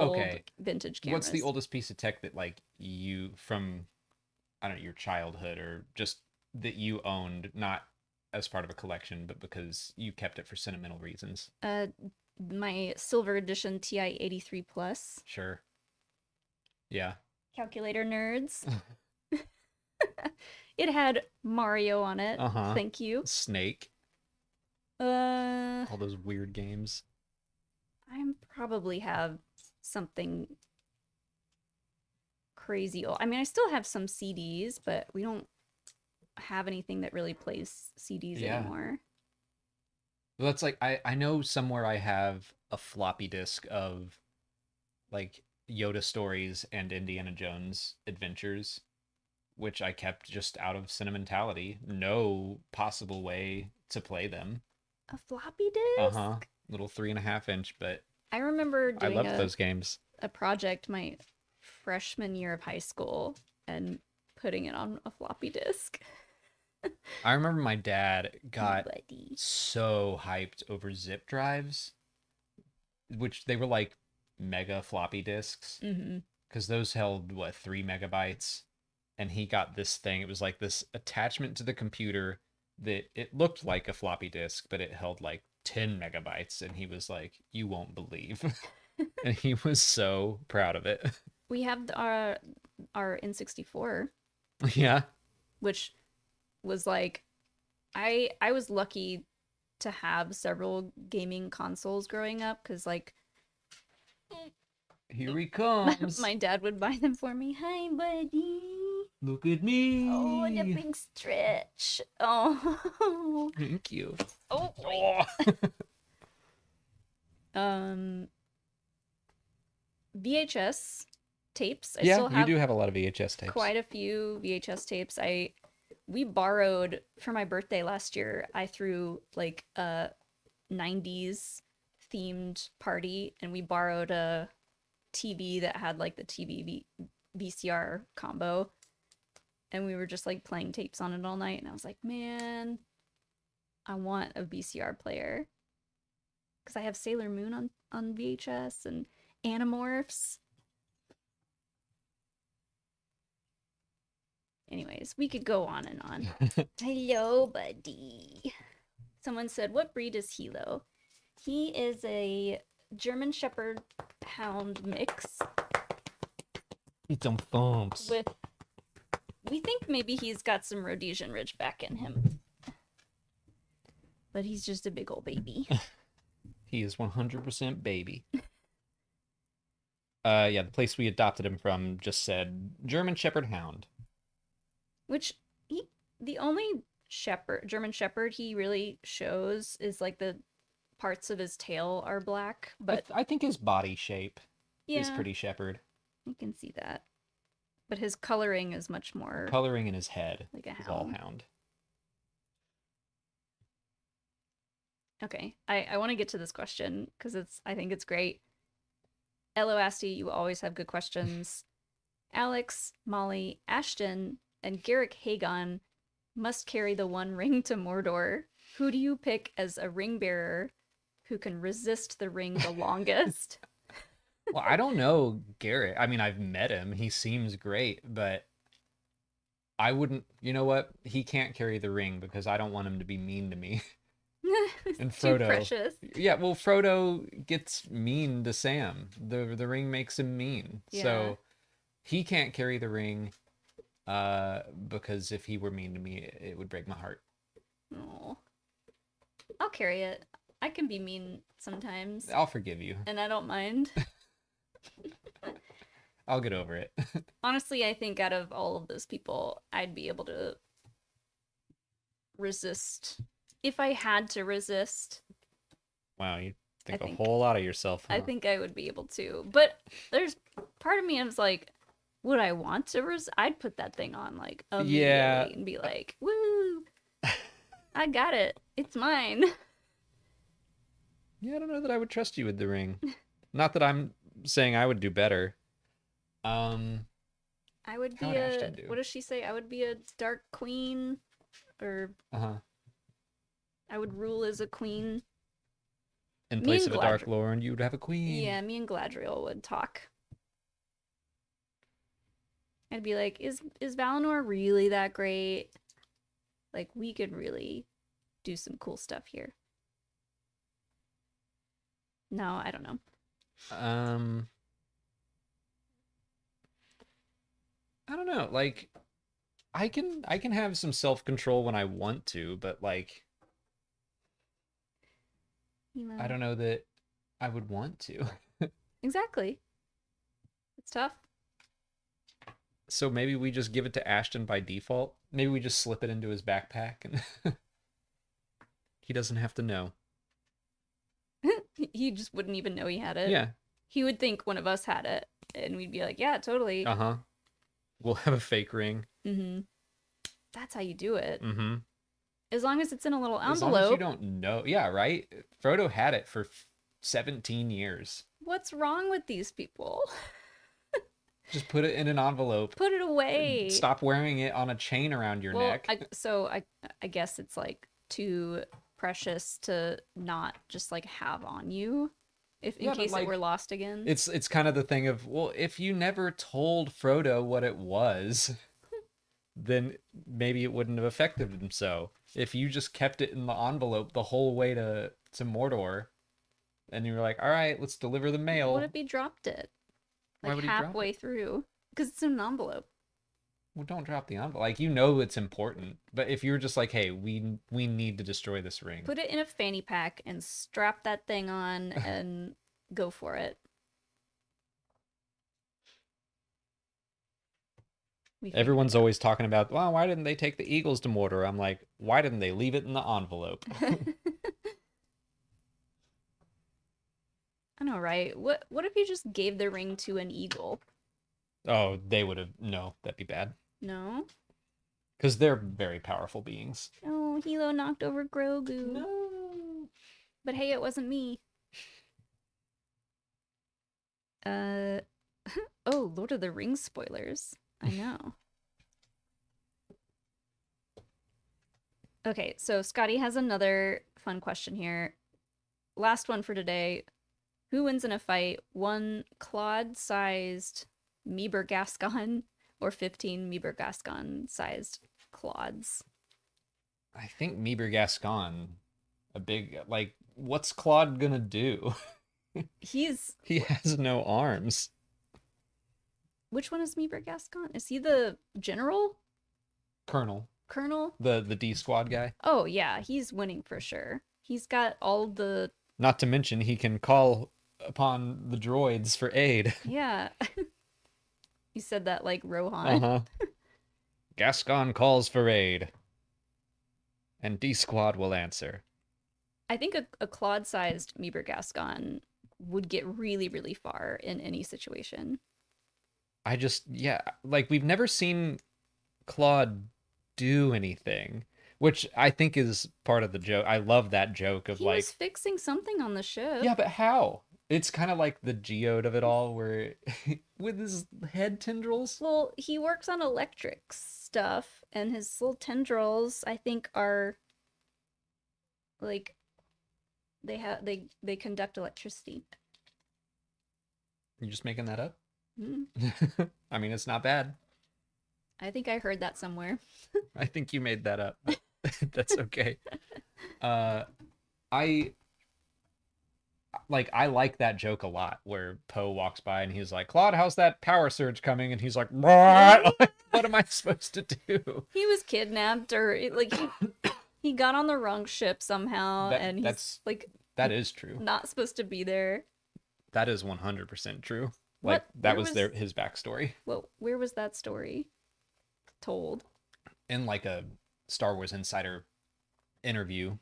vintage cameras. What's the oldest piece of tech that like you from, I don't know, your childhood or just that you owned, not as part of a collection, but because you kept it for sentimental reasons? My silver edition TI 83 Plus. Sure. Yeah. Calculator nerds. It had Mario on it. Thank you. Snake. All those weird games. I probably have something crazy old. I mean, I still have some CDs, but we don't have anything that really plays CDs anymore. Well, that's like I know somewhere I have a floppy disk of like Yoda stories and Indiana Jones adventures, which I kept just out of sentimentality. No possible way to play them. A floppy disk? Little 3.5-inch, but I remember doing I loved those games. A project my freshman year of high school and putting it on a floppy disk. I remember my dad got so hyped over zip drives which they were like mega floppy disks, Mm-hmm. because those held what, 3 MB, and he got this thing. It was like this attachment to the computer that it looked like a floppy disk, but it held like 10 MB, and he was like, "You won't believe," and he was so proud of it. We have our N64, Yeah, which was like I was lucky to have several gaming consoles growing up because like here he comes. my dad would buy them for me. Hi, buddy. Look at Oh, the me. big stretch. Oh. Thank you. Oh. Oh. Um, VHS tapes. I Yeah, still you have do have a lot of VHS tapes. quite a few VHS tapes. We borrowed for my birthday last year. I threw like a 90s themed party and we borrowed a TV that had like the VCR combo and we were just like playing tapes on it all night and I was like, "Man, I want a VCR player." Cuz I have Sailor Moon on VHS and Animorphs. Anyways, we could go on and on. Hello, buddy. Someone said, "What breed is Hilo?" He is a German Shepherd Hound mix Eat some thumps. with. We think maybe he's got some Rhodesian Ridgeback in him, but he's just a big old baby. He is 100% baby. Yeah, the place we adopted him from just said German Shepherd Hound. Which the only German Shepherd he really shows is like the parts of his tail are black, but I think his body shape is yeah, pretty shepherd. you can see that. But his coloring is much more Coloring in his head like a is all hound. hound. Okay, I want to get to this question because I think it's great. Elo Asti, you always have good questions. Alex, Molly, Ashton, and Garrick Hagon must carry the one ring to Mordor. Who do you pick as a ring bearer who can resist the ring the longest? Well, I don't know Garrett. I mean, I've met him. He seems great, but I wouldn't. You know what? He can't carry the ring because I don't want him to be mean to me. And Too Frodo. precious. Yeah, well, Frodo gets mean to Sam. The ring makes him mean. Yeah. So he can't carry the ring because if he were mean to me, it would break my heart. Oh. I'll carry it. I can be mean sometimes. I'll forgive you. And I don't mind. I'll get over it. Honestly, I think out of all of those people, I'd be able to resist. If I had to resist, Wow, you think I think- a whole lot of yourself, huh? I think I would be able to. But there's part of me is like, would I want to I'd put that thing on like immediately Yeah. and be like, "Woo! I got it. It's mine." Yeah, I don't know that I would trust you with the ring. Not that I'm saying I would do better. I would How be would Ashton do? what does she say? I would be a dark queen, or Uh-huh. I would rule as a queen. In Me place and of a Dark Galadriel. Lord, you would have a queen. Yeah, me and Galadriel would talk. I'd be like, is Valinor really that great? Like, we could really do some cool stuff here. No, I don't know. I don't know. Like, I can have some self-control when I want to, but like, You know, I don't know that I would want to. exactly. It's tough. So maybe we just give it to Ashton by default. Maybe we just slip it into his backpack and he doesn't have to know. He just wouldn't even know he had it. Yeah. He would think one of us had it, and we'd be like, yeah, totally. Uh-huh. We'll have a fake ring. Mm-hmm. That's how you do it. Mm-hmm. As long as it's in a little As long as you envelope. don't know. Yeah, right? Frodo had it for 17 years. What's wrong with these people? Just put it in an envelope. Put it away. Stop wearing it on a chain around your neck. I guess it's like too precious to not just like have on you. if in Yeah, but case it like were lost again. it's kind of the thing of, well, if you never told Frodo what it was, then maybe it wouldn't have affected him so. If you just kept it in the envelope the whole way to Mordor, and you were like, all right, let's deliver the What mail. if he dropped it Why like would he drop halfway it? through? Because it's in an envelope. Well, don't drop the envelope. Like, you know it's important, but if you're just like, hey, we need to destroy this ring. Put it in a fanny pack and strap that thing on and go for it. We figured Everyone's it out. always talking about, well, why didn't they take the Eagles to Mordor? I'm like, why didn't they leave it in the envelope? I know, right? What if you just gave the ring to an eagle? Oh, they would have, no, that'd be bad. No? Because they're very powerful beings. Oh, Hilo knocked over Grogu. No. But hey, it wasn't me. Uh oh, Lord of the Rings spoilers. I know. Okay, so Scotty has another fun question here. Last one for today. Who wins in a fight? One Claude-sized Meeber Gascon or 15 Meeber Gascon-sized Claudes? I think Meeber Gascon, a big, like, what's Claude gonna do? He's He has no arms. which one is Meeber Gascon? Is he the general? Colonel, Colonel? the D squad guy. Oh yeah, he's winning for sure. He's got all the Not to mention, he can call upon the droids for aid. yeah. You said that like Uh Rohan. huh. Gascon calls for aid, and D squad will answer. I think a Claude-sized Meeber Gascon would get really, really far in any situation. I just, yeah, like, we've never seen Claude do anything, which I think is part of the joke. I love that joke of He was like, fixing something on the ship. yeah, but how? It's kind of like the geode of it all, where with his head tendrils. Well, he works on electric stuff, and his little tendrils, I think, are like they conduct electricity. You're just making that up? Mm. I mean, it's not bad. I think I heard that somewhere. I think you made that up. That's okay. Uh, I I like that joke a lot where Poe walks by and he's like, Claude, how's that power surge coming? And he's like, what? What am I supposed to do? He was kidnapped, or like he got on the wrong ship somehow, That and he's that's like that is true. not supposed to be there. That is 100% true. Like, What? that Where was their his backstory where was that story told? in like a Star Wars Insider interview.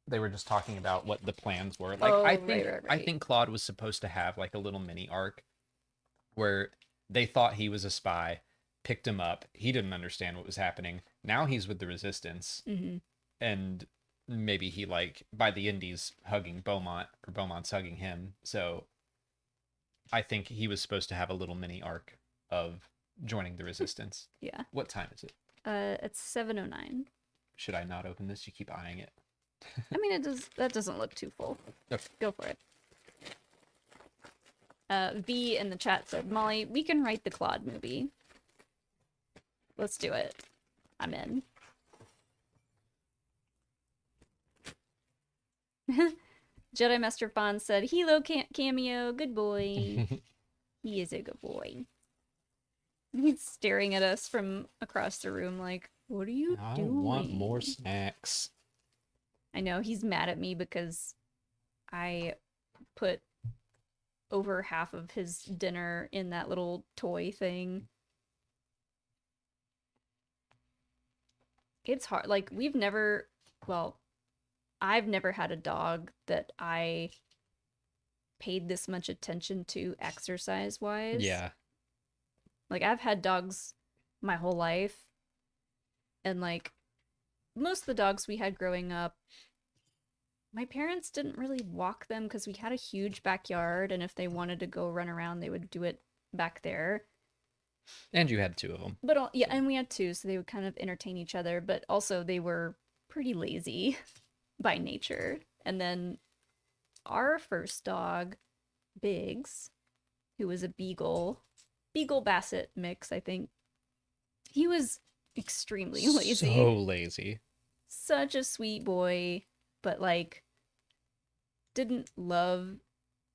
They were just talking about what the plans were. Like, Oh, I think right. I think Claude was supposed to have like a little mini arc where they thought he was a spy, picked him up. He didn't understand what was happening. Now he's with the Resistance, Mm-hmm. and maybe he, like, by the end he's hugging Beaumont, or Beaumont's hugging him. So I think he was supposed to have a little mini arc of joining the Resistance. Yeah. What time is it? It's 7:09. Should I not open this? You keep eyeing it. I mean, that doesn't look too full. Okay. Go for it. V in the chat said, Molly, we can write the Claude movie. Let's do it. I'm in. Jedi Master Fawn said, Hilo cameo, good boy. He is a good boy. He's staring at us from across the room like, what are you I doing? want more snacks. I know, he's mad at me because I put over half of his dinner in that little toy thing. It's hard. Like, I've never had a dog that I paid this much attention to exercise-wise. Yeah. Like, I've had dogs my whole life, and like most of the dogs we had growing up, my parents didn't really walk them because we had a huge backyard, and if they wanted to go run around, they would do it back there. And you had two of them. But yeah, and we had two, so they would kind of entertain each other, but also they were pretty lazy by nature. And then our first dog, Biggs, who was a Beagle Basset mix, I think. He was extremely lazy. So lazy. Such a sweet boy, but like didn't love.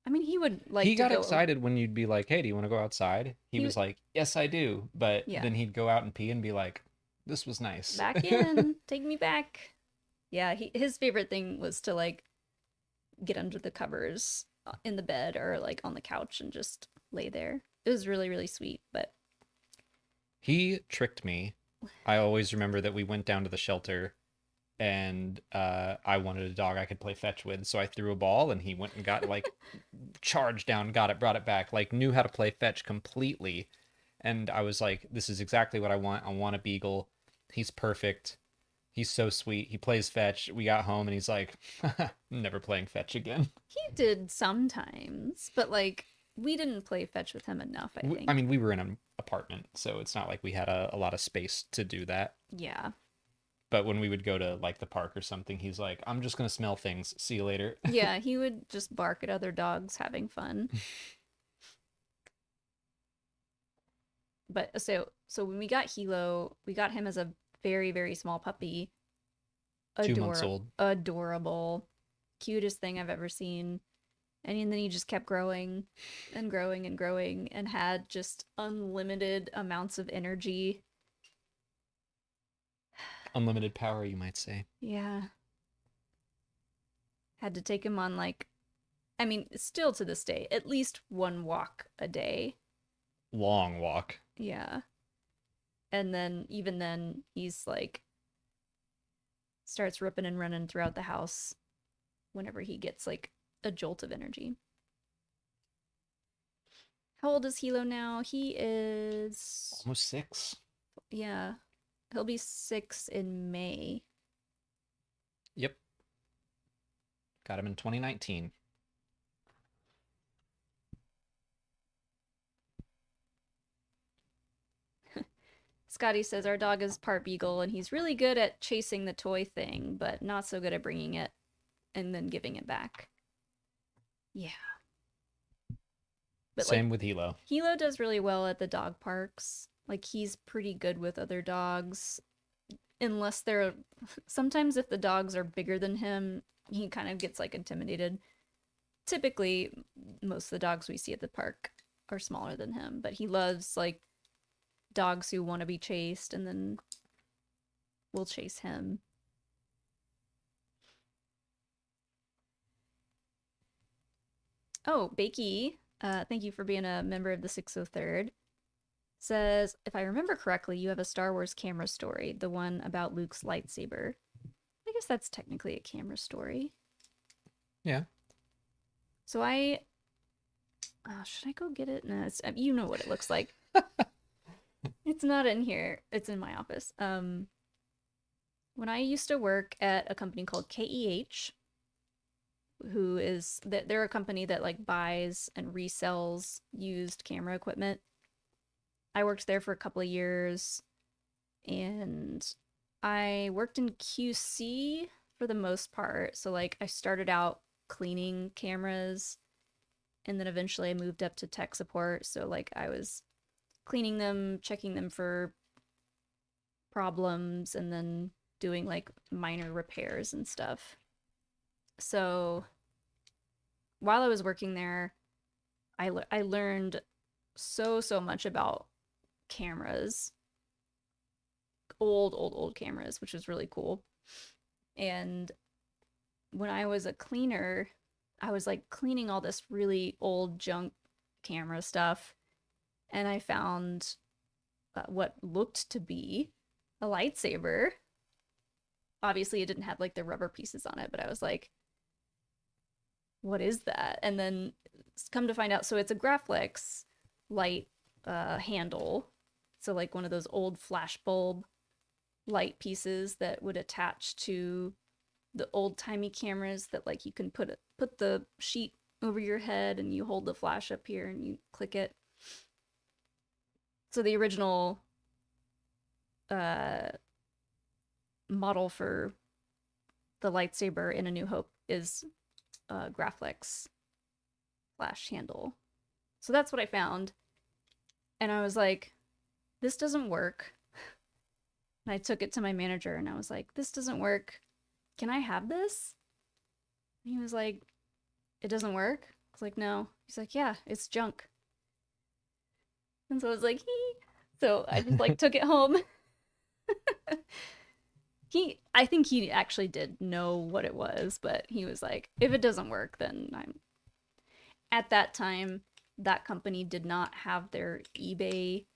I mean, he would like He to got go. excited when you'd be like, "Hey, do you want to go outside?" He He was like, "Yes, I do." But yeah, then he'd go out and pee and be like, "This was nice." back in, take me back. Yeah, his favorite thing was to like get under the covers in the bed or like on the couch and just lay there. It was really really sweet, but He tricked me. I always remember that we went down to the shelter and I wanted a dog I could play fetch with, so I threw a ball and he went and got like charged down, got it, brought it back, like knew how to play fetch completely. And I was like, this is exactly what I want. I want a beagle. He's perfect. He's so sweet. He plays fetch. We got home and he's like, never playing fetch again. he did sometimes. But like we didn't play fetch with him enough, I I think. mean, we were in an apartment, so it's not like we had a lot of space to do that. Yeah. But when we would go to like the park or something, he's like, I'm just gonna smell things. See you later. Yeah, he would just bark at other dogs having fun. But so when we got Hilo, we got him as a very very small puppy. 2 months old. Adorable, cutest thing I've ever seen. And then he just kept growing and growing and growing and had just unlimited amounts of energy. Unlimited power, you might say. Yeah. Had to take him on like I mean, still to this day, at least one walk a day. Long walk. Yeah. And then even then he's like starts ripping and running throughout the house whenever he gets like a jolt of energy. How old is Hilo now? He is Almost 6. yeah. He'll be 6 in May. Yep. Got him in 2019. Scotty says our dog is part beagle and he's really good at chasing the toy thing, but not so good at bringing it and then giving it back. Yeah. But Same like with Hilo. Hilo does really well at the dog parks. Like he's pretty good with other dogs unless they're sometimes if the dogs are bigger than him, he kind of gets like intimidated. Typically most of the dogs we see at the park are smaller than him, but he loves like dogs who want to be chased and then will chase him. Oh, Bakey, thank you for being a member of the 603rd. Says, if I remember correctly, you have a Star Wars camera story, the one about Luke's lightsaber. I guess that's technically a camera story. Yeah. So should I go get it? No, you know what it looks like. It's not in here. It's in my office. When I used to work at a company called KEH, they're a company that like buys and resells used camera equipment. I worked there for a couple of years and I worked in QC for the most part. So like I started out cleaning cameras and then eventually I moved up to tech support. So like I was cleaning them, checking them for problems, and then doing like minor repairs and stuff. So while I was working there, I learned so much about cameras, old cameras, which was really cool. And when I was a cleaner, I was like cleaning all this really old junk camera stuff, and I found what looked to be a lightsaber. Obviously, it didn't have like the rubber pieces on it, but I was like, what is that? And then come to find out, so it's a Graflex light handle. So like one of those old flash bulb light pieces that would attach to the old-timey cameras that like you can put the sheet over your head and you hold the flash up here and you click it. So the original model for the lightsaber in A New Hope is Graflex flash handle. So that's what I found. And I was like, this doesn't work. And I took it to my manager and I was like, this doesn't work. Can I have this? And he was like, it doesn't work? I was like, no. He's like, yeah, it's junk. And so I was like, hee. So I just like took it home. I think he actually did know what it was, but he was like, if it doesn't work, then I'm. At that time, that company did not have their eBay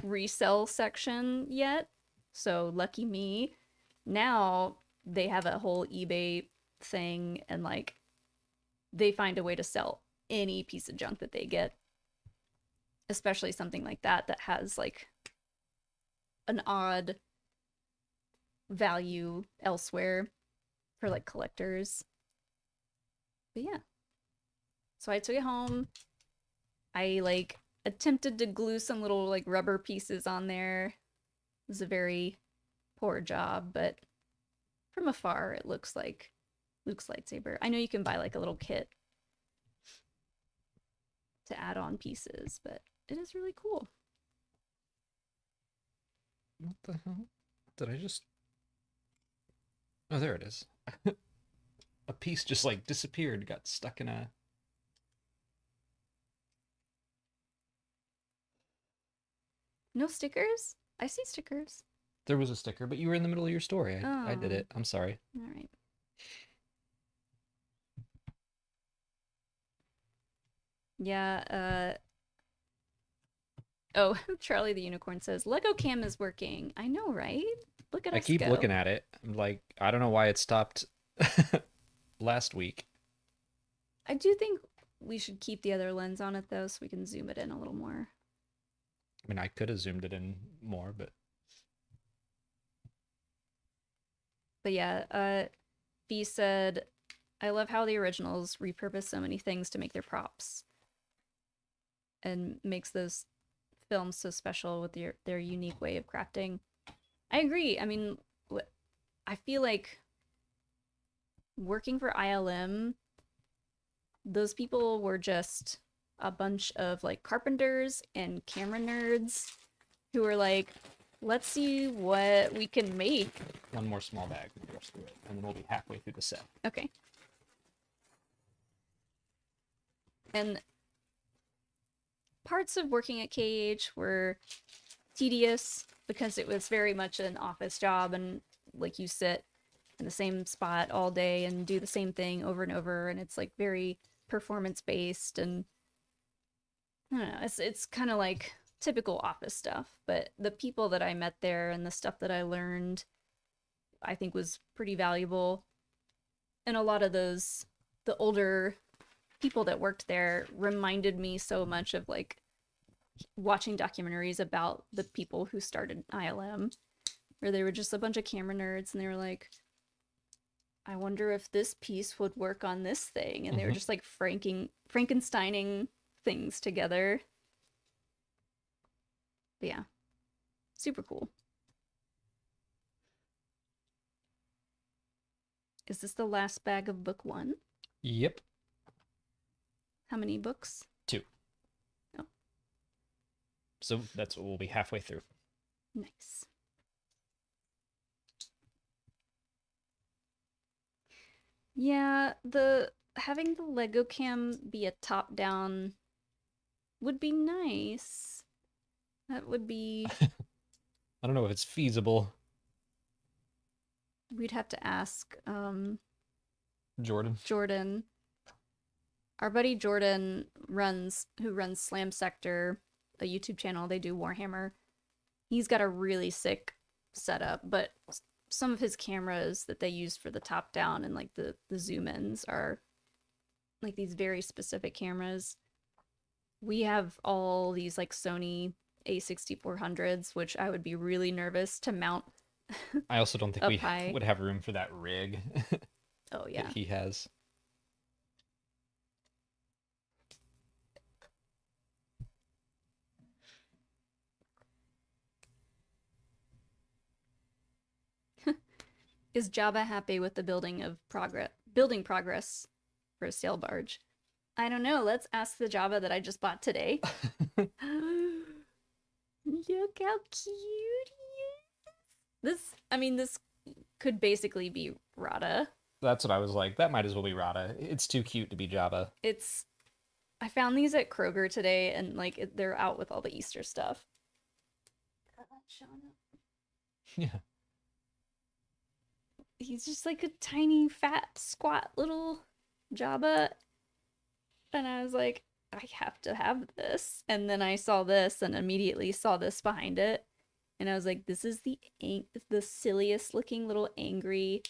resell section yet. So lucky me. Now they have a whole eBay thing, and like they find a way to sell any piece of junk that they get, especially something like that has like an odd value elsewhere for like collectors. But yeah. So I took it home. I like attempted to glue some little like rubber pieces on there. It was a very poor job, but from afar it looks like Luke's lightsaber. I know you can buy like a little kit to add on pieces, but it is really cool. What the hell? Did I just... Oh, there it is. A piece just like disappeared, got stuck in a... No stickers? I see stickers. There was a sticker, but you were in the middle of your story. I did Oh, it. I'm sorry. all right. Yeah, oh, Charlie the Unicorn says, Lego Cam is working. I know, right? Look at I us keep go. looking at it. I'm like, I don't know why it stopped last week. I do think we should keep the other lens on it though, so we can zoom it in a little more. I mean, I could have zoomed it in more, but Yeah, V said, I love how the originals repurpose so many things to make their props and makes those films so special with their unique way of crafting. I agree. I mean, I feel like working for ILM, those people were just a bunch of like carpenters and camera nerds who were like, let's see what we can make. one more small bag with the rest of it, and then we'll be halfway through the set. Okay. And parts of working at KH were tedious because it was very much an office job, and like you sit in the same spot all day and do the same thing over and over, and it's like very performance based, and I don't know, it's kind of like typical office stuff. But the people that I met there and the stuff that I learned, I think was pretty valuable. And a lot of the older people that worked there reminded me so much of like watching documentaries about the people who started ILM, where they were just a bunch of camera nerds and they were like, I wonder if this piece would work on this thing. And they were just like Frankensteining things together. But yeah, super cool. Is this the last bag of book 1? Yep. How many books? 2. Oh. So that's what we'll be halfway through. Nice. Yeah, having the Lego cam be a top-down would be nice. That would be... I don't know if it's feasible. We'd have to ask Jordan. Our buddy Jordan who runs Slam Sector, a YouTube channel. They do Warhammer. He's got a really sick setup, but some of his cameras that they use for the top down and like the zoom ins are like these very specific cameras. We have all these like Sony A6400s, which I would be really nervous to mount. I also don't think up we high. would have room for that rig Oh yeah. that he has. Is Jabba happy with the building progress for a sail barge? I don't know. Let's ask the Jabba that I just bought today. Look how cute he is. This could basically be Rada. That's what I was like. That might as well be Rada. It's too cute to be Jabba. I found these at Kroger today, and like they're out with all the Easter stuff. Yeah. He's just like a tiny, fat, squat little Jabba, and I was like, I have to have this. And then I saw this, and immediately saw this behind it, and I was like, this is the silliest looking little angry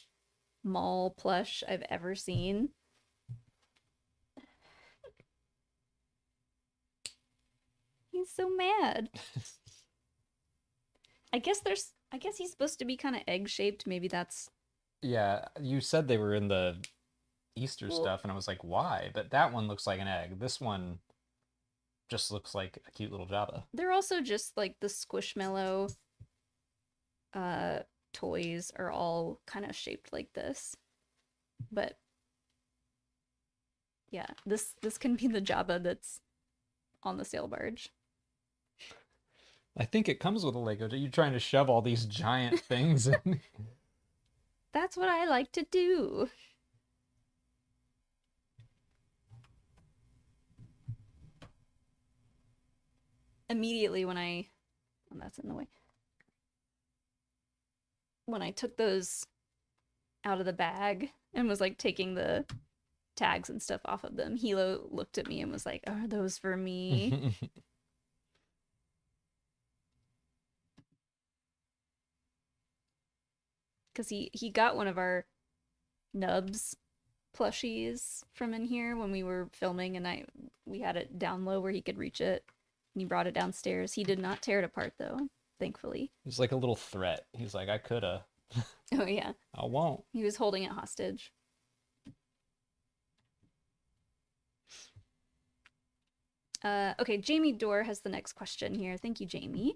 mall plush I've ever seen. He's so mad. I guess he's supposed to be kind of egg-shaped. Maybe that's... Yeah, you said they were in the Easter Well, stuff, and I was like, why? But that one looks like an egg. This one just looks like a cute little Jabba. they're also just like the Squishmallow toys are all kind of shaped like this. But yeah, this can be the Jabba that's on the sail barge. I think it comes with a Lego. Are you trying to shove all these giant things in? That's what I like to do. Immediately when oh, that's in the way. When I took those out of the bag and was like taking the tags and stuff off of them, Hilo looked at me and was like, "Are those for me?" Because he got one of our Nubs plushies from in here when we were filming, and we had it down low where he could reach it, and he brought it downstairs. He did not tear it apart though, thankfully. It's like a little threat. He's like, I coulda. Oh yeah, I won't. he was holding it hostage. Okay, Jamie Dorr has the next question here. Thank you, Jamie.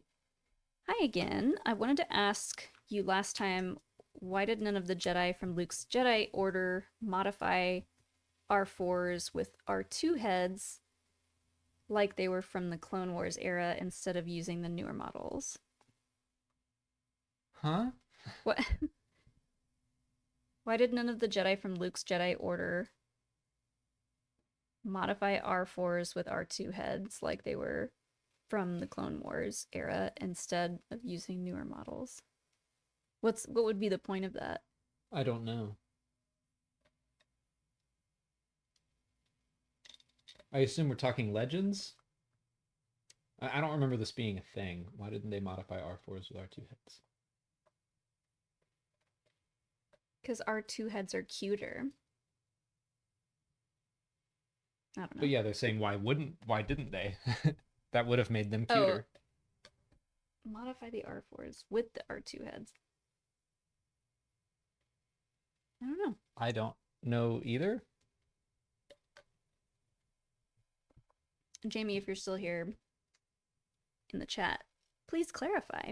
Hi again. I wanted to ask you last time, why did none of the Jedi from Luke's Jedi Order modify R4s with R2 heads like they were from the Clone Wars era instead of using the newer models? Huh? What? Why did none of the Jedi from Luke's Jedi Order modify R4s with R2 heads like they were from the Clone Wars era instead of using newer models? What would be the point of that? I don't know. I assume we're talking Legends? I don't remember this being a thing. Why didn't they modify R4s with R2 heads? Because R2 heads are cuter. I don't know. But yeah, they're saying why didn't they? That would have made them cuter. Modify the R4s with the R2 heads. I don't know. I don't know either. Jamie, if you're still here in the chat, please clarify.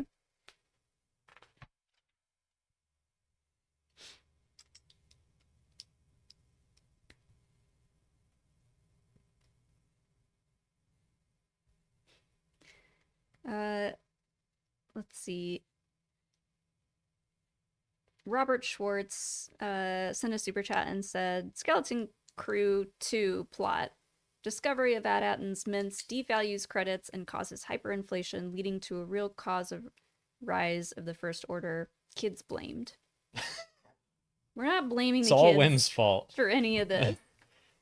Let's see. Robert Schwartz sent a super chat and said, Skeleton Crew 2 plot. Discovery of AT-AT's mints devalues credits and causes hyperinflation, leading to a real cause of rise of the First Order. Kids blamed. We're not blaming It's the all kids Wim's fault. for any of this.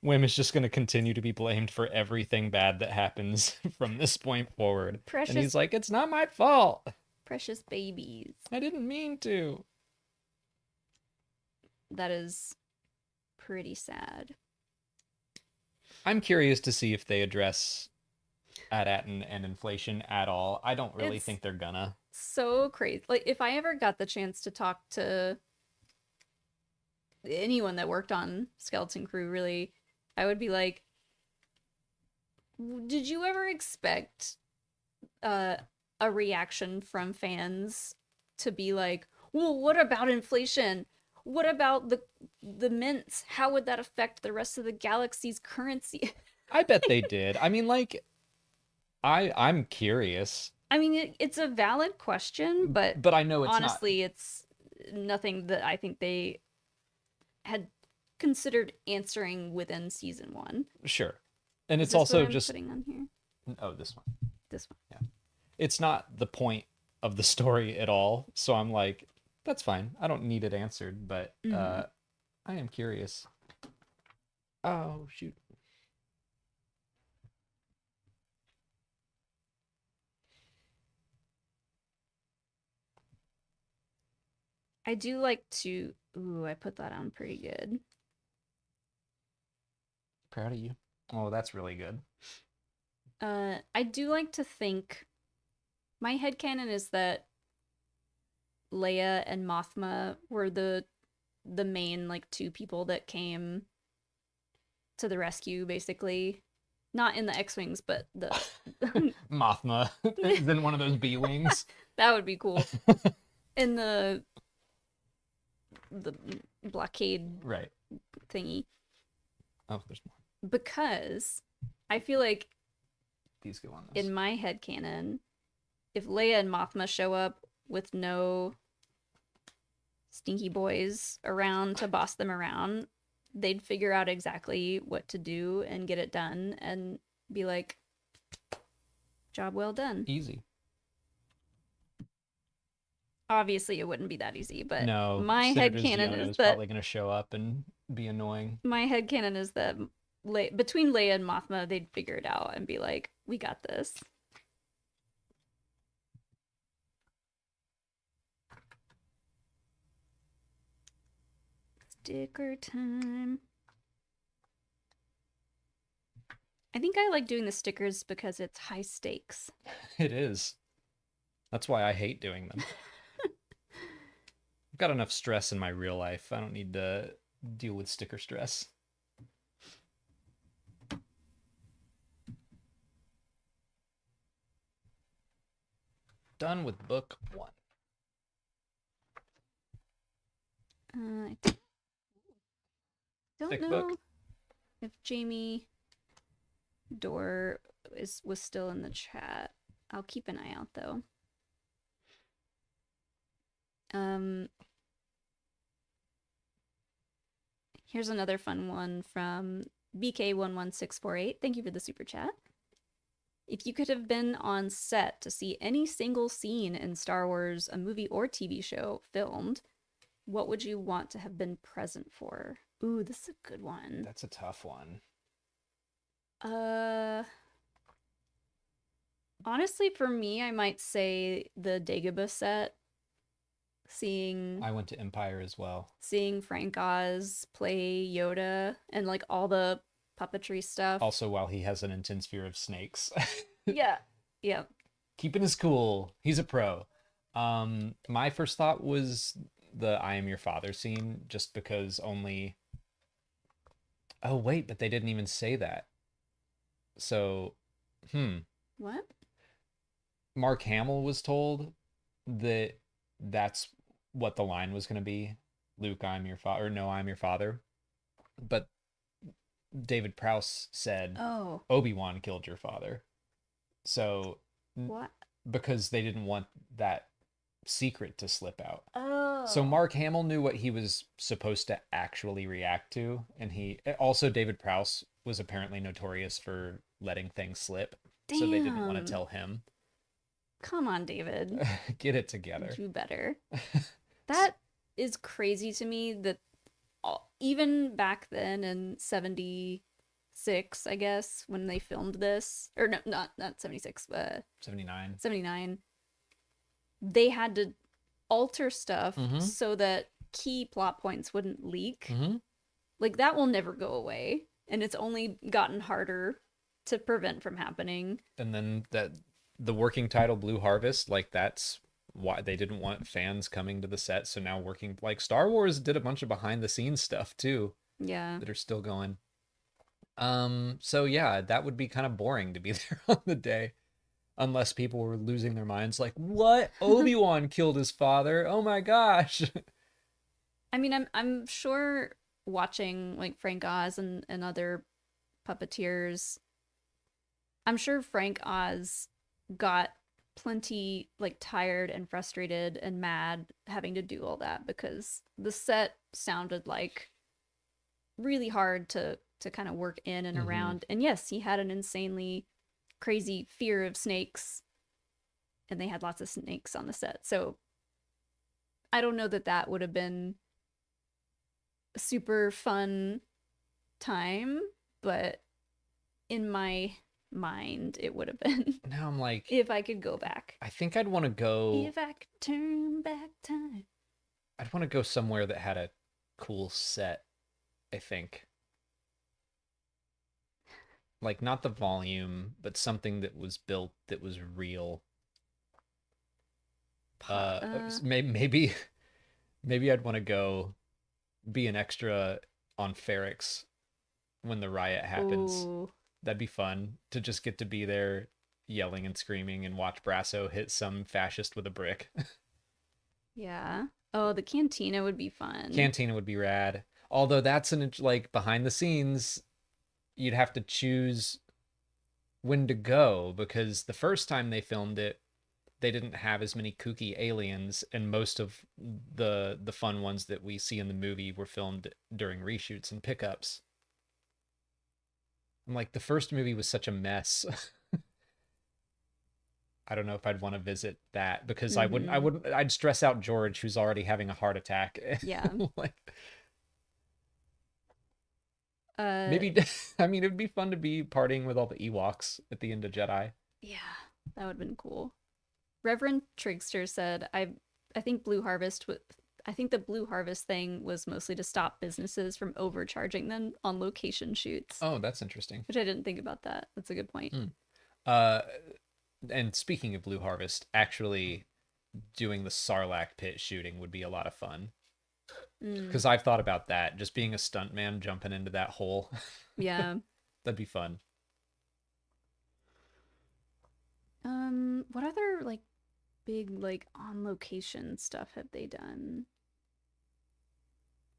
Wim is just going to continue to be blamed for everything bad that happens from this point forward. Precious, and he's like, it's not my fault. precious babies. I didn't mean to. That is pretty sad. I'm curious to see if they address AT-AT and inflation at all. I don't really think they're gonna. So crazy. Like, if I ever got the chance to talk to anyone that worked on Skeleton Crew, really, I would be like, did you ever expect a reaction from fans to be like, well, what about inflation? What about the mints? How would that affect the rest of the galaxy's currency? I bet they did. I mean, like, I'm curious, I mean, it's a valid question, but but I know it's not. honestly, it's nothing that I think they had considered answering within season one. Sure. And Is it's this what also I'm just, putting on here? oh, this one. This one. Yeah. It's not the point of the story at all. So I'm like, that's fine. I don't need it answered, but Mhm. I am curious. Oh, shoot. I do like to. Ooh, I put that on pretty good. Proud of you. Oh, that's really good. I do like to think. My headcanon is that Leia and Mothma were the main like two people that came to the rescue, basically. Not in the X-wings, but the Mothma. Then one of those B wings. that would be cool. In the blockade Right. thingy, Oh, there's more. because I feel like These go on this. in my headcanon, if Leia and Mothma show up with no stinky boys around to boss them around, they'd figure out exactly what to do and get it done and be like, job well done. Easy. Obviously, it wouldn't be that easy, but No, my Senator headcanon Ziono is is that probably going to show up and be annoying. my headcanon is that between Leia and Mothma, they'd figure it out and be like, we got this. Sticker time. I think I like doing the stickers because it's high stakes. It is. That's why I hate doing them. I've got enough stress in my real life. I don't need to deal with sticker stress. Done with book 1. I don't Thick know book. if Jamie Dorr was still in the chat. I'll keep an eye out though. Here's another fun one from BK11648. Thank you for the super chat. If you could have been on set to see any single scene in Star Wars, a movie or TV show filmed, what would you want to have been present for? Ooh, this is a good one. That's a tough one. Honestly, for me, I might say the Dagobah set. I went to Empire as well. Seeing Frank Oz play Yoda and like all the puppetry stuff. Also, while he has an intense fear of snakes. Yeah. Yeah. Keeping his cool. He's a pro. My first thought was the I am your father scene, just because only. Oh, wait, but they didn't even say that. So, What? Mark Hamill was told that that's what the line was going to be. Luke, I'm your father. Or no, I'm your father. But David Prowse said, Oh. Obi-Wan killed your father. So, What? because they didn't want that secret to slip out. Oh. So Mark Hamill knew what he was supposed to actually react to, and he also David Prowse was apparently notorious for letting things slip. Damn. So they didn't want to tell him. Come on, David. Get it together. Do better. That is crazy to me that even back then in 76, I guess, when they filmed this, or no, not 76, 79. 79, they had to alter stuff so that key plot points wouldn't leak. Like, that will never go away, and it's only gotten harder to prevent from happening. And then the working title Blue Harvest, like that's why they didn't want fans coming to the set. So now working, like Star Wars did a bunch of behind the scenes stuff too. Yeah. That are still going. So yeah, that would be kind of boring to be there on the day. Unless people were losing their minds like, what? Obi-Wan killed his father. Oh my gosh. I mean, I'm sure watching like Frank Oz and other puppeteers. I'm sure Frank Oz got plenty like tired and frustrated and mad having to do all that because the set sounded like really hard to kind of work in and around. And yes, he had an insanely crazy fear of snakes, and they had lots of snakes on the set. So I don't know that that would have been a super fun time, but in my mind, it would have been Now I'm like, if I could go back. I think I'd want to go. If I could turn back time. I'd want to go somewhere that had a cool set. I think, like not the volume, but something that was built that was real. Maybe maybe I'd want to go be an extra on Ferrex when the riot happens. Ooh. That'd be fun to just get to be there yelling and screaming and watch Brasso hit some fascist with a brick. Yeah. Oh, the cantina would be fun. Cantina would be rad. Although that's like behind the scenes, you'd have to choose when to go because the first time they filmed it, they didn't have as many kooky aliens, and most of the fun ones that we see in the movie were filmed during reshoots and pickups. I'm like, the first movie was such a mess. I don't know if I'd want to visit that because I'd stress out George, who's already having a heart attack. Yeah. Like, maybe, I mean, it'd be fun to be partying with all the Ewoks at the end of Jedi. Yeah, that would have been cool. Reverend Trigster said, I think I think the Blue Harvest thing was mostly to stop businesses from overcharging them on location shoots. Oh, that's interesting. Which I didn't think about that. That's a good point. And speaking of Blue Harvest, actually doing the Sarlacc pit shooting would be a lot of fun. Because I've thought about that, just being a stuntman jumping into that hole. Yeah. That'd be fun. What other like big like on location stuff have they done?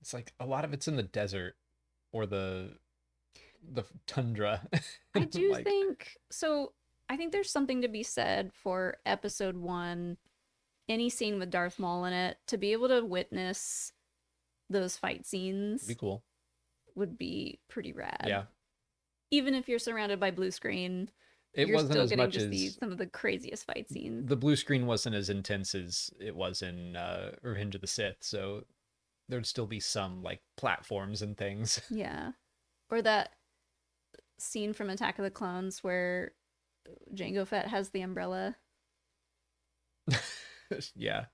It's like a lot of it's in the desert or the tundra. I do like, think so. I think there's something to be said for episode 1, any scene with Darth Maul in it, to be able to witness those fight scenes. Be cool. Would be pretty rad. Yeah. Even if you're surrounded by blue screen, you're wasn't still as getting much to see some of the craziest fight scenes. The blue screen wasn't as intense as it was in Revenge of the Sith, so there'd still be some like platforms and things. Yeah. Or that scene from Attack of the Clones where Jango Fett has the umbrella. Yeah.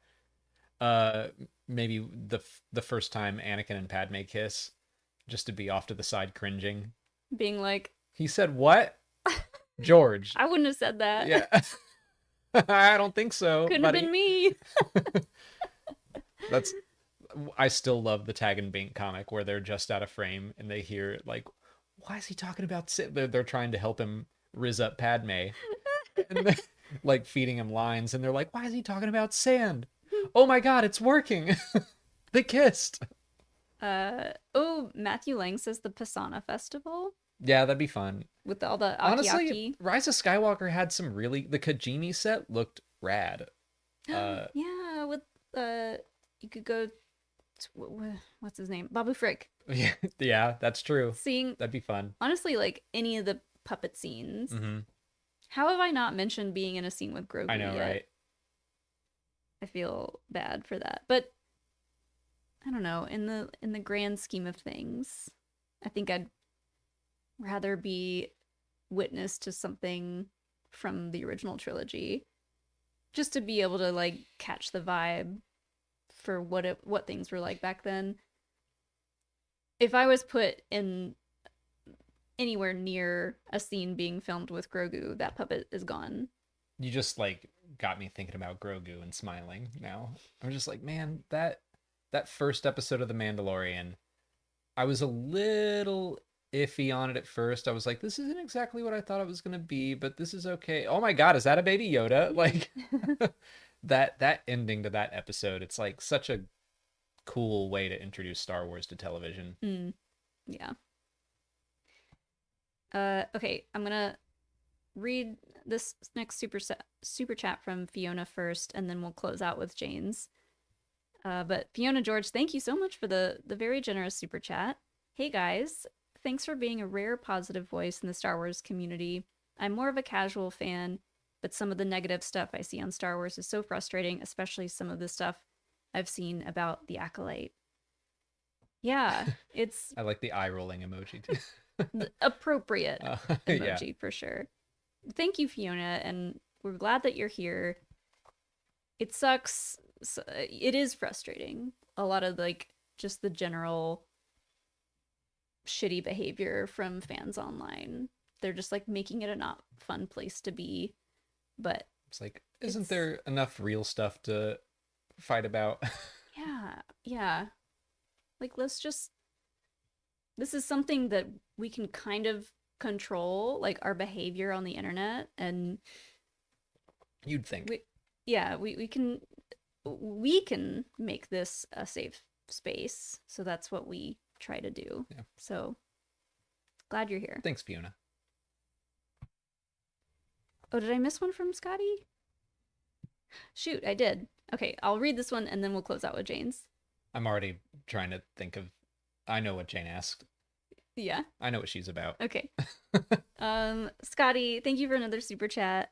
Maybe the first time Anakin and Padme kiss, just to be off to the side cringing. Being like, he said what? George. I wouldn't have said that. Yeah. I don't think so. Couldn't have been me. I still love the Tag and Bink comic where they're just out of frame and they hear like, why is he talking about they're trying to help him riz up Padme. And they're like feeding him lines and they're like, why is he talking about sand? Oh my god, it's working. They kissed. Matthew Lang says the Pisana Festival. Yeah, that'd be fun. With all the honestly, Rise of Skywalker had some the Kajimi set looked rad. Yeah, with you could go what's his name? Babu Frick. Yeah, that's true. That'd be fun. Honestly, like any of the puppet scenes. Mm-hmm. How have I not mentioned being in a scene with Grogu? I know, yet? right? I feel bad for that, but I don't know. In the grand scheme of things, I think I'd rather be witness to something from the original trilogy, just to be able to like catch the vibe for what things were like back then. If I was put in anywhere near a scene being filmed with Grogu, that puppet is gone. You just like got me thinking about Grogu and smiling now. I'm just like, man, that first episode of The Mandalorian, I was a little iffy on it at first. I was like, this isn't exactly what I thought it was going to be, but this is okay. Oh my god, is that a baby Yoda? Like that ending to that episode, it's like such a cool way to introduce Star Wars to television. Yeah. Okay, I'm gonna read this next super chat from Fiona first, and then we'll close out with Jane's. But Fiona George, thank you so much for the very generous super chat. Hey guys, thanks for being a rare positive voice in the Star Wars community. I'm more of a casual fan, but some of the negative stuff I see on Star Wars is so frustrating, especially some of the stuff I've seen about the Acolyte. Yeah, it's I like the eye rolling emoji too. the appropriate uh, yeah. emoji for sure. Thank you, Fiona, and we're glad that you're here. It sucks. It is frustrating. A lot of like just the general shitty behavior from fans online. They're just like making it a not fun place to be. But It's like, isn't it's there enough real stuff to fight about? yeah, yeah. Like let's just this is something that we can kind of control, like our behavior on the internet, and You'd think. we yeah, we can make this a safe space. So that's what we try to do. Yeah. So glad you're here. Thanks, Fiona. Oh, did I miss one from Scotty? Shoot, I did. Okay, I'll read this one and then we'll close out with Jane's. I'm already trying to think of. I know what Jane asked. Yeah. I know what she's about. Okay. Scotty, thank you for another super chat.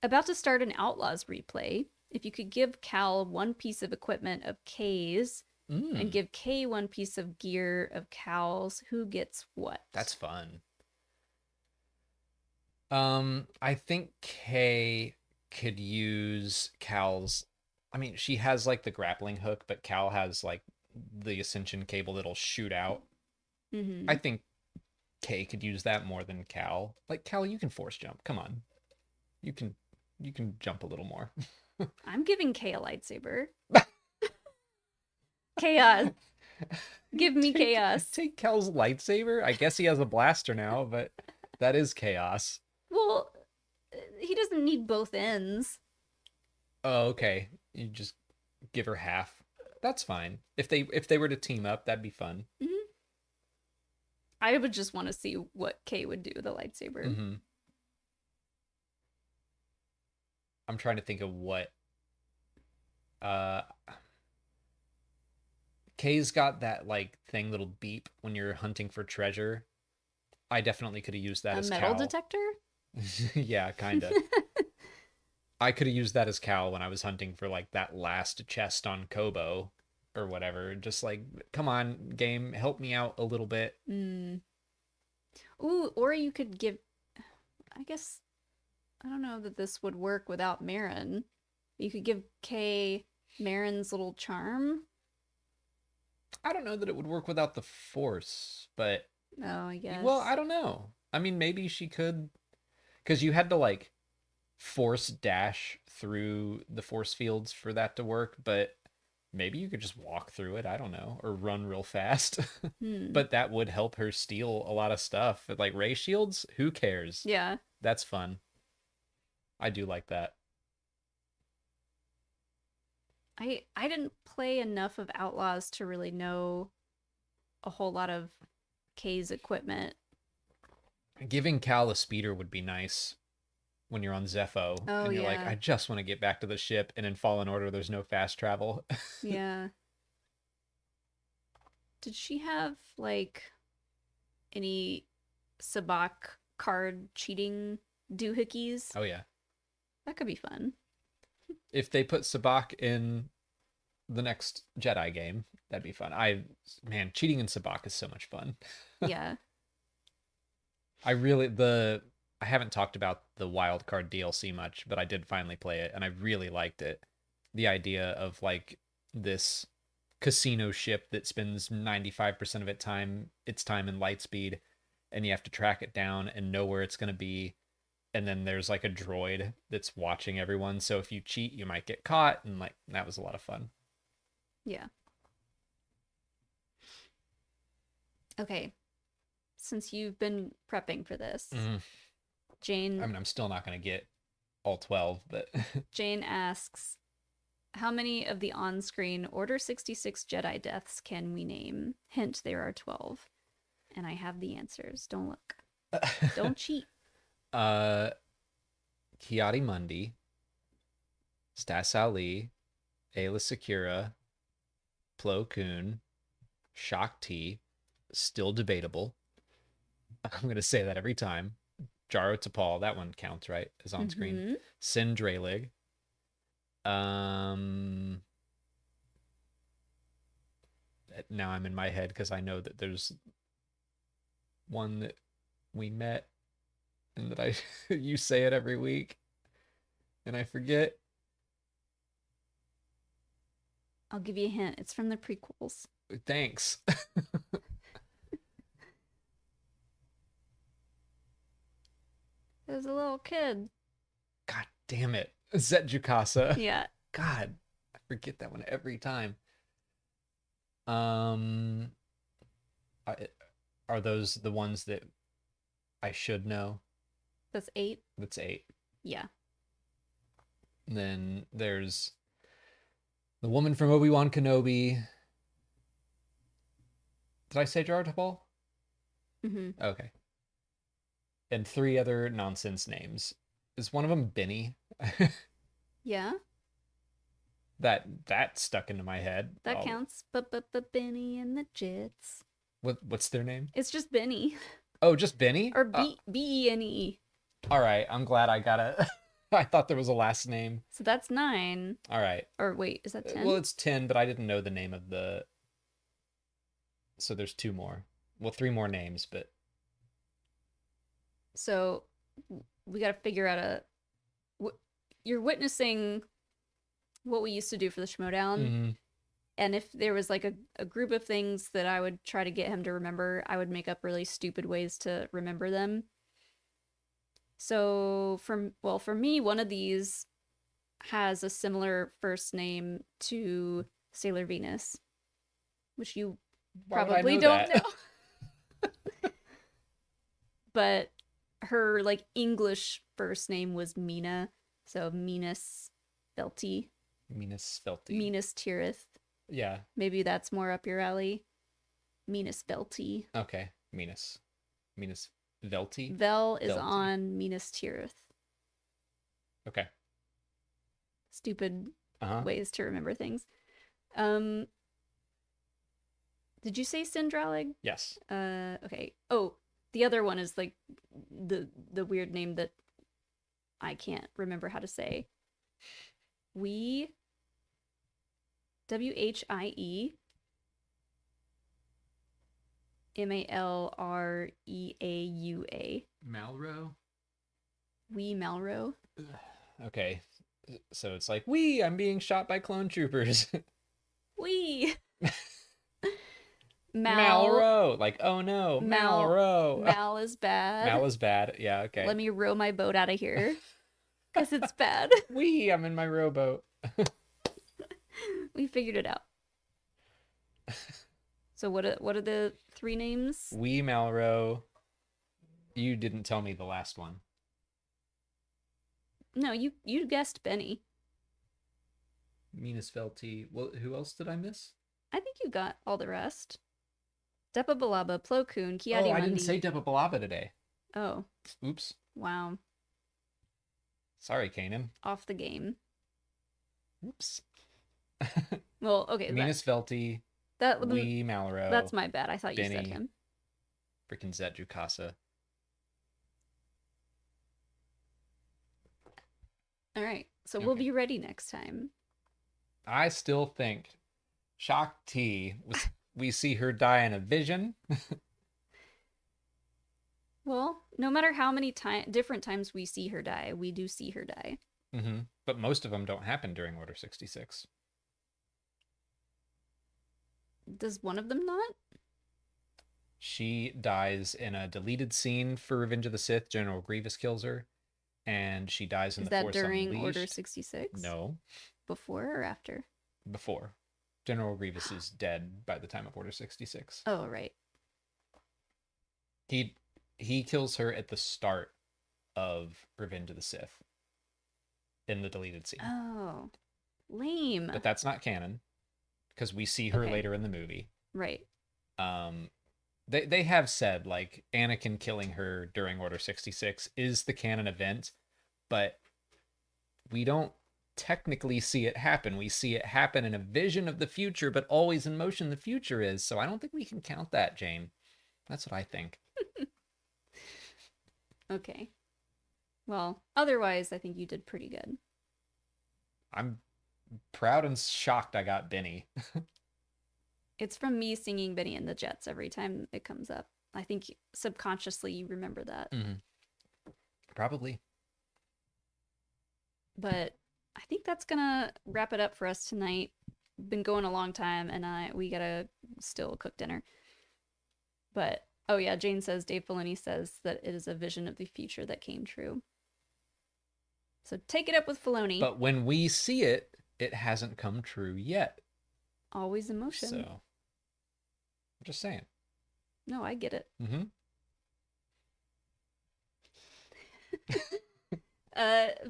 About to start an Outlaws replay. If you could give Cal one piece of equipment of K's and give K one piece of gear of Cal's, who gets what? That's fun. I think Kay could use Cal's. I mean, she has like the grappling hook, but Cal has like the ascension cable that'll shoot out. Mm-hmm. I think Kay could use that more than Cal. Like Cal, you can force jump. Come on, you can jump a little more. I'm giving Kay a lightsaber. Chaos. Give me chaos. Take Cal's lightsaber. I guess he has a blaster now, but that is chaos. Well, he doesn't need both ends. Oh, okay. You just give her half. That's fine. If they were to team up, that'd be fun. Mm-hmm. I would just want to see what Kay would do with the lightsaber. Mm-hmm. I'm trying to think of what. Kay's got that like thing that'll beep when you're hunting for treasure. I definitely could have used that A as metal Cal. detector? Yeah, kind of. I could have used that as Cal when I was hunting for like that last chest on Kobo or whatever. Just like, come on, game, help me out a little bit. Mm. Ooh, or you could give. I guess I don't know that this would work without Marin. You could give Kay Marin's little charm. I don't know that it would work without the Force, but Oh, I guess. well, I don't know. I mean, maybe she could, because you had to like force dash through the force fields for that to work, but maybe you could just walk through it. I don't know, or run real fast. Hmm. But that would help her steal a lot of stuff. Like ray shields, who cares? Yeah. That's fun. I do like that. I didn't play enough of Outlaws to really know a whole lot of Kay's equipment. Giving Cal a speeder would be nice when you're on Zepho Oh, and you're like, yeah. I just want to get back to the ship, and in Fallen Order there's no fast travel. Yeah. Did she have like any Sabak card cheating doohickeys? Oh yeah. That could be fun. If they put Sabak in the next Jedi game, that'd be fun. Man, cheating in Sabak is so much fun. Yeah. I haven't talked about the wild card DLC much, but I did finally play it and I really liked it. The idea of like this casino ship that spends 95% of its time in light speed, and you have to track it down and know where it's going to be, and then there's like a droid that's watching everyone, so if you cheat you might get caught, and like that was a lot of fun. Yeah. Okay. Since you've been prepping for this, Jane I mean, I'm still not going to get all 12, but Jane asks, how many of the on-screen Order 66 Jedi deaths can we name? Hint, there are 12. And I have the answers. Don't look. Don't cheat. uh, Mundi, Stas Ali, Ayla Secura, Plo Koon, Shock T, still debatable. I'm going to say that every time. Jaro Tapal, that one counts, right? Is on screen. Mm-hmm. Sin Drelig. Um, now I'm in my head because I know that there's one that we met and that I you say it every week and I forget. I'll give you a hint. It's from the prequels. Thanks. It was a little kid. God damn it. Zet Jukasa. Yeah. God, I forget that one every time. Um, are those the ones that I should know? That's 8. That's 8. Yeah. Then there's the woman from Obi-Wan Kenobi. Did I say Jar Ball? Mm-hmm. Okay. And 3 other nonsense names. Is one of them Benny? Yeah. That stuck into my head. That counts. But Benny and the Jits. What's their name? It's just Benny. Oh, just Benny? Or Bene. All right, I'm glad I got it. I thought there was a last name. So that's 9. All right. Or wait, is that 10? Well, it's 10, but I didn't know the name of the. So there's 2 more. Well, 3 more names, but. So we got to figure out you're witnessing what we used to do for the Schmodown. Mm-hmm. And if there was like a group of things that I would try to get him to remember, I would make up really stupid ways to remember them. So for me, one of these has a similar first name to Sailor Venus, which you probably don't know. But her like English first name was Mina, so Minas Felty. Minas Felty. Minas Tirith. Yeah. Maybe that's more up your alley. Minas Felty. Okay. Minas Velty. Vel is Velty. on Minas Tirith. Okay. Stupid ways to remember things. Did you say Sindralig? Yes. Okay. Oh, the other one is like the weird name that I can't remember how to say. Whie Malreaua. Malro. Whie Malro. Okay. So it's like, I'm being shot by clone troopers. Whee! Malro. Like, oh no, Malro. Mal is bad. Mal is bad. Yeah, okay. Let me row my boat out of here. Because it's bad. I'm in my rowboat. We figured it out. So what are the 3 names? Whie Malro. You didn't tell me the last one. No, you guessed Benny. Minas Felty. Well, who else did I miss? I think you got all the rest. Depa Balaba, Plo Koon, Kiadi I Mundi. didn't say Depa Balaba today. Oh. Oops. Wow. Sorry, Kanan. Off the game. Oops. Well, okay. Minas Felty. Whie Malro. That's my bad. I thought Benny, you said him. Freaking Zet Jukasa. All right. So we'll be ready next time. I still think Shock T was. We see her die in a vision. Well, no matter how many different times we see her die, we do see her die. Mm-hmm. But most of them don't happen during Order 66. Does one of them not? She dies in a deleted scene for Revenge of the Sith. General Grievous kills her. And she dies in the Force Unleashed. Is that during Order 66? No. Before or after? Before. General Grievous is dead by the time of Order 66. Oh, right. He kills her at the start of Revenge of the Sith in the deleted scene. Oh, lame. But that's not canon because we see her later in the movie. Right. they have said like Anakin killing her during Order 66 is the canon event, but we don't technically see it happen. We see it happen in a vision of the future, but always in motion the future is. So I don't think we can count that, Jane. That's what I think. Okay. Well, otherwise, I think you did pretty good. I'm proud and shocked I got Benny. It's from me singing Benny and the Jets every time it comes up. I think subconsciously you remember that. Mm-hmm. Probably. But I think that's gonna wrap it up for us tonight. Been going a long time, and we gotta still cook dinner. But oh yeah, Jane says Dave Filoni says that it is a vision of the future that came true. So take it up with Filoni. But when we see it, it hasn't come true yet. Always in motion. So I'm just saying. No, I get it. Mm-hmm.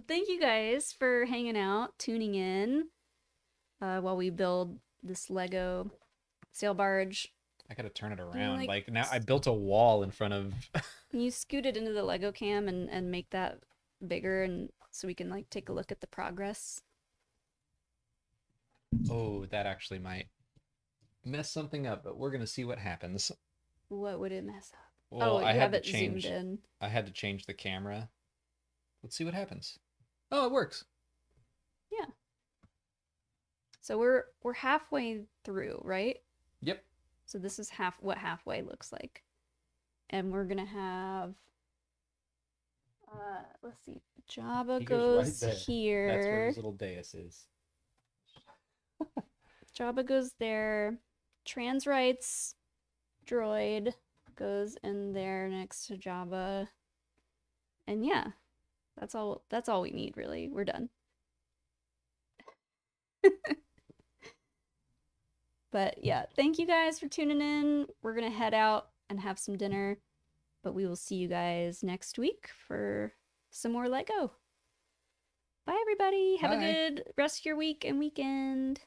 Thank you guys for hanging out, tuning in, while we build this Lego sail barge. I gotta turn it around. like now I built a wall in front of. Can you scoot it into the Lego cam and make that bigger, and so we can like take a look at the progress? Oh, that actually might mess something up, but we're gonna see what happens. What would it mess up? Well, I have it zoomed in. I had to change the camera. Let's see what happens. Oh, it works. Yeah. So we're halfway through, right? Yep. So this is what halfway looks like. And we're gonna have let's see, Jabba goes right here. That's where his little dais is. Jabba goes there. Trans rights droid goes in there next to Jabba. And yeah, that's all we need, really. We're done. But yeah, thank you guys for tuning in. We're gonna head out and have some dinner, but we will see you guys next week for some more Lego. Bye everybody. Have a good rest of your week and weekend.